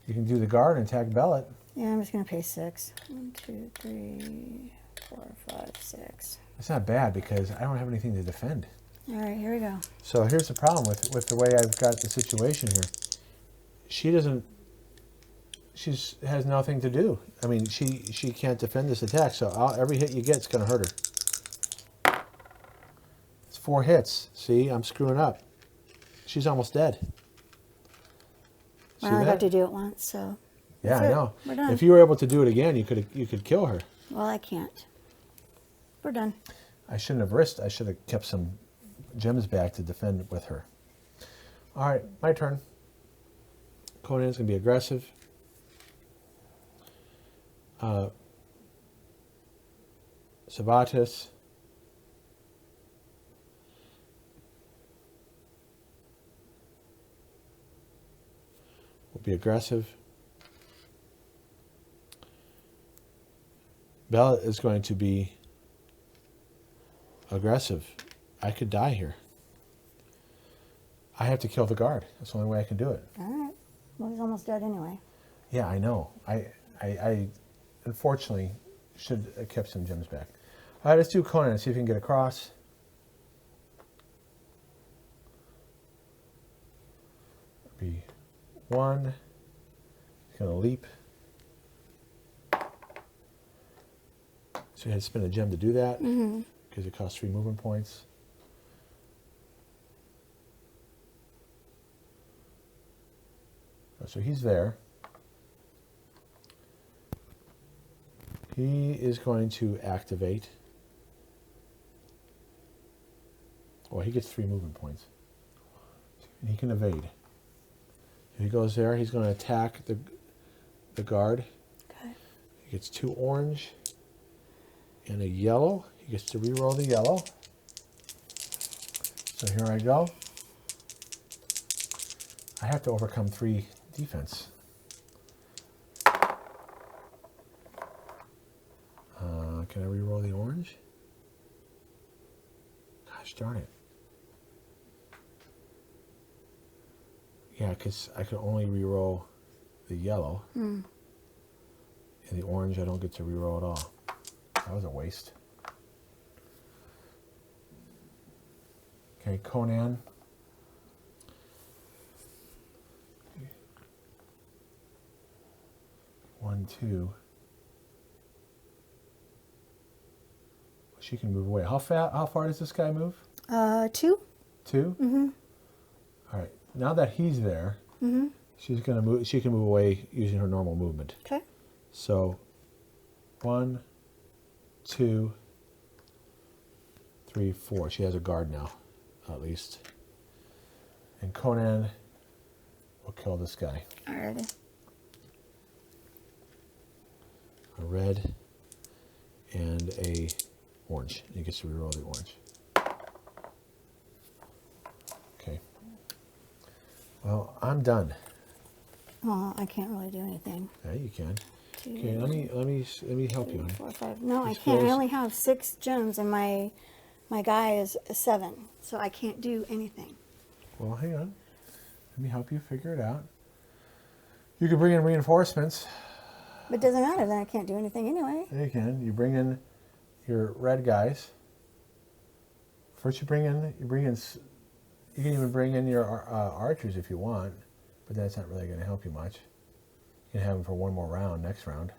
You can do the guard and attack Bellet. Yeah, I'm just going to pay 6. 1, 2, 3, 4, 5, 6. It's not bad because I don't have anything to defend. All right, here we go. So here's the problem with the way I've got the situation here. She has nothing to do. I mean, she can't defend this attack, so every hit you get is going to hurt her. It's 4 hits. See, I'm screwing up. She's almost dead. Well, I got to do it once, so. Yeah, I know. We're done. If you were able to do it again, you could kill her. Well, I can't. We're done. I shouldn't have risked. I should have kept some gems back to defend with her. All right, my turn. Conan's going to be aggressive. Savatis. Will be aggressive. Bella is going to be aggressive. I could die here. I have to kill the guard. That's the only way I can do it. All right. Well, he's almost dead anyway. Yeah, I know. I unfortunately should have kept some gems back. All right, let's do Conan and see if we can get across. Be 1. He's going to leap. So you had to spend a gem to do that because it costs 3 movement points. So he's there. He is going to activate. Well, he gets 3 movement points. And he can evade. If he goes there, he's going to attack the guard. Okay. He gets 2 orange and a yellow. He gets to reroll the yellow. So here I go. I have to overcome 3 defense. Can I reroll the orange? Gosh darn it. Yeah, because I could only reroll the yellow. And the orange I don't get to reroll at all. That was a waste. Okay, Conan. One, 2. She can move away. How far does this guy move? 2. 2? All right. Now that he's there, she's gonna move. She can move away using her normal movement. Okay. So, 1, 2, 3, 4. She has a guard now, at least. And Conan will kill this guy. Alrighty. A red and a orange. He gets to reroll the orange. Okay. Well, I'm done. Well, I can't really do anything. Yeah, you can. 2, Okay, let me help you. 4, 5. No, I This can't. I goes- only have 6 gems, and my guy is a 7, so I can't do anything. Well, hang on. Let me help you figure it out. You can bring in reinforcements. But it doesn't matter. Then I can't do anything anyway. Yeah, you can. You bring in your red guys. First, you can even bring in your archers if you want, but that's not really going to help you much. You can have them for one more round next round.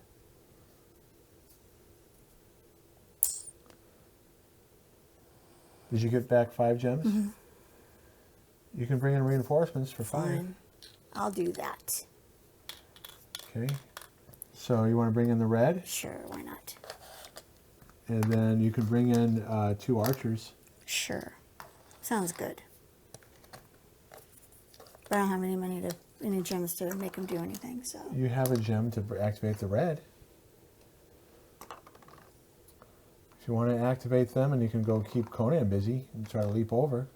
Did you get back 5 gems? You can bring in reinforcements for 5. Fine. I'll do that. Okay. So you want to bring in the red, Sure, why not? and then you can bring in 2 archers. Sure. Sounds good. But I don't have any gems to make him do anything, so. You have a gem to activate the red. If you want to activate them, and you can go keep Conan busy and try to leap over.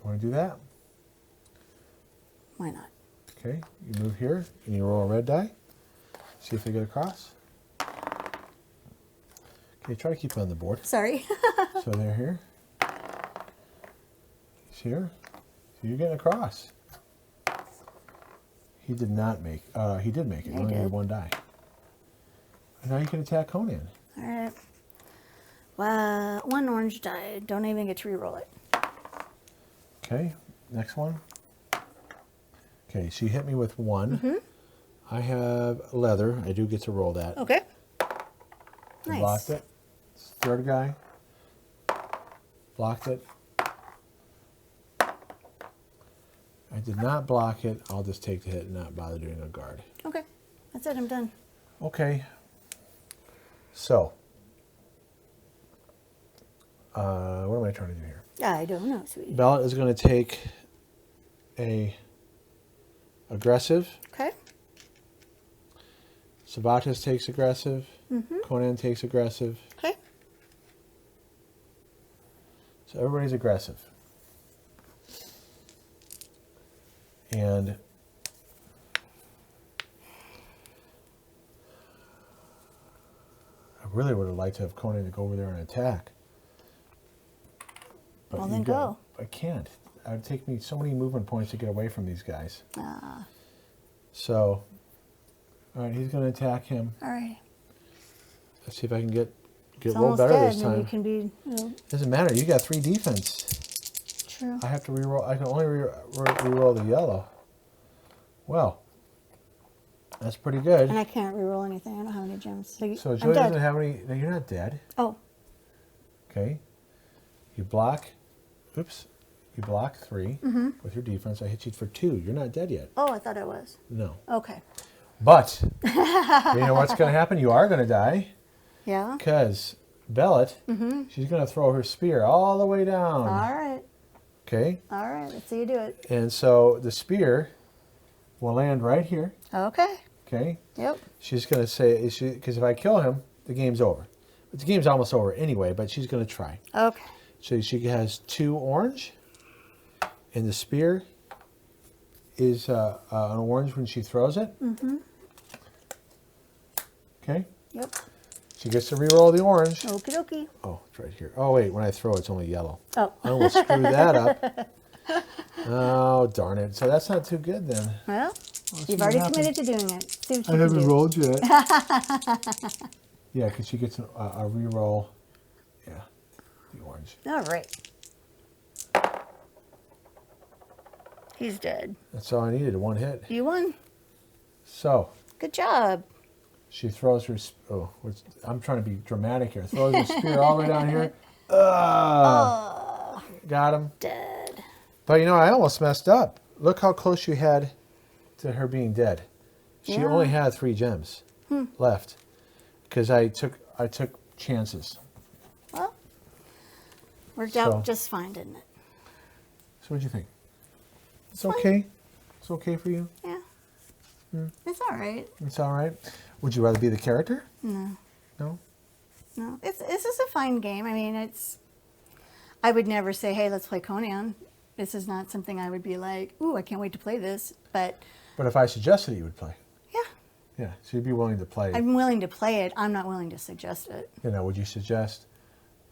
You want to do that? Why not? Okay, you move here, and you roll a red die. See if they get across. Okay, try to keep it on the board. Sorry. So they're here. He's here. So you're getting across. He did not make. He did make it. He He only did. needed 1 die. And now you can attack Conan. All right. Well, 1 orange die. Don't even get to reroll it. Okay, next one. Okay, she hit me with 1. I have leather. I do get to roll that. Okay. I Nice. blocked it. Third guy. Blocked it. I did not block it. I'll just take the hit and not bother doing a guard. Okay. That's it. I'm done. Okay. So, what am I trying to do here? I don't know, sweetie. Bella is going to take a aggressive. Okay. Sabatis takes aggressive. Conan takes aggressive. Okay. So everybody's aggressive. And I really would have liked to have Conan to go over there and attack. But Well, you then go. I can't. It would take me so many movement points to get away from these guys. Ah. So, all right, he's going to attack him. All right. Let's see if I can get It's roll almost better dead. this Maybe time. you can be. Doesn't matter. You got 3 defense. True. I have to re-roll. I can only re-roll the yellow. Well, that's pretty good. And I can't re-roll anything. I don't have any gems. So I'm Joy dead. doesn't have any. No, you're not dead. Oh. Okay. You block. Oops. You block 3 with your defense. I hit you for 2. You're not dead yet. Oh, I thought I was. No. Okay. But you know what's going to happen? You are going to die. Yeah. Because Bellet, she's going to throw her spear all the way down. All right. Okay. All right. Let's see you do it. And so the spear will land right here. Okay. Okay. Yep. She's going to say, because if I kill him, the game's over. But the game's almost over anyway, but she's going to try. Okay. So she has 2 orange, and the spear is an orange when she throws it. Okay. Yep. She gets to re-roll the orange. Okie dokie. Oh, it's right here. Oh, wait, when I throw it's only yellow. Oh. I almost screwed that up. Oh, darn it. So that's not too good then. Well, see you've what already happens. committed to doing it. See what you I can haven't do. rolled yet. Yeah, because she gets a re-roll. Yeah, the orange. All right. He's dead. That's all I needed, 1 hit. You won. So Good job. she throws her. I'm trying to be dramatic here. Throws her spear all the way down here. Got him. Dead. But you know, I almost messed up. Look how close you had to her being dead. She Yeah. only had 3 gems left because I took chances. Well, worked So- out just fine, didn't it? So what'd you think? It's fine. okay. It's okay for you. Yeah. It's all right. It's all right. Would you rather be the character? No. No. No. This is a fine game. I mean, I would never say, hey, let's play Conan. This is not something I would be like, ooh, I can't wait to play this. But But if I suggested it, you would play. yeah, Yeah. So you'd be willing to play. I'm willing to play it. I'm not willing to suggest it. You know, would you suggest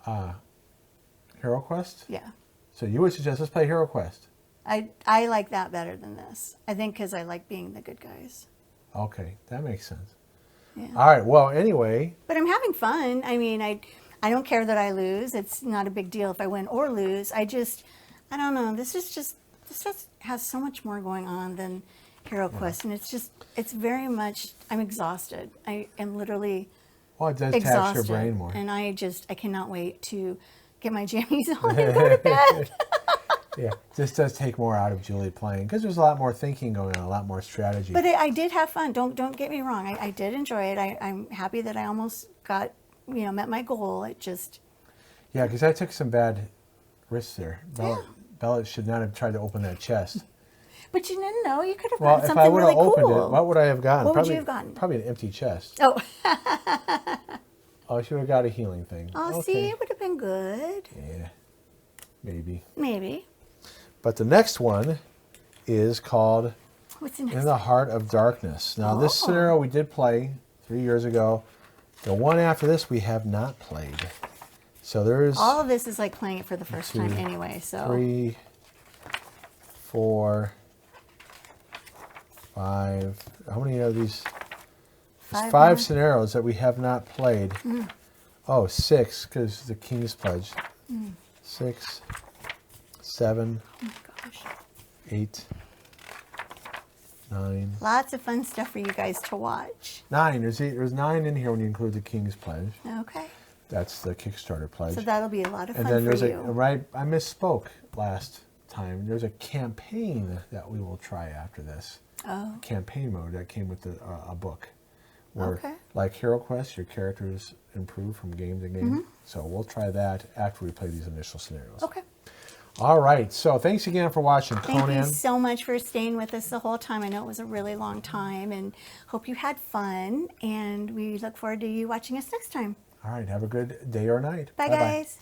Hero Quest? Yeah. So you would suggest let's play Hero Quest. I like that better than this. I think because I like being the good guys. Okay, that makes sense. Yeah. All right. Well, anyway, But I'm having fun. I mean, I don't care that I lose. It's not a big deal if I win or lose. I don't know. This just has so much more going on than Hero Quest, and it's very much. I'm exhausted. I am literally well, it does tax exhausted, your brain more. and I cannot wait to get my jammies on and go to bed. Yeah, this does take more out of Julie playing because there's a lot more thinking going on, a lot more strategy. But I did have fun. Don't get me wrong. I did enjoy it. I'm happy that I almost got met my goal. It just Yeah, because I took some bad risks there. Bella should not have tried to open that chest. But you didn't know. You could have Well, gotten if something I would have really opened cool. it, what would I have gotten? What would probably, you have gotten? Probably an empty chest. Oh, Oh, I should have got a healing thing. oh, see, it would have been good. Yeah, maybe. Maybe. But the next one is called What's the next? In the Heart of Darkness. Now, this Oh. scenario we did play 3 years ago. The one after this we have not played. So there's All of this is like playing it for the first time 2, anyway. So 3, 4, 5. How many are these? There's 5 more. scenarios that we have not played. Oh, 6 because the King's Pledge. 6, 7, Oh my gosh. 8, 9. Lots of fun stuff for you guys to watch. 9. There's 9 in here when you include the King's Pledge. Okay. That's the Kickstarter pledge. So that'll be a lot of And fun then for there's you. I misspoke last time. There's a campaign that we will try after this. Oh. Campaign mode that came with a book. Where, Okay. like Hero Quest, your characters improve from game to game. So we'll try that after we play these initial scenarios. Okay. All right. So thanks again for watching Thank Conan. you so much for staying with us the whole time. I know it was a really long time, and hope you had fun. And we look forward to you watching us next time. All right. Have a good day or night. Bye, Bye-bye. guys.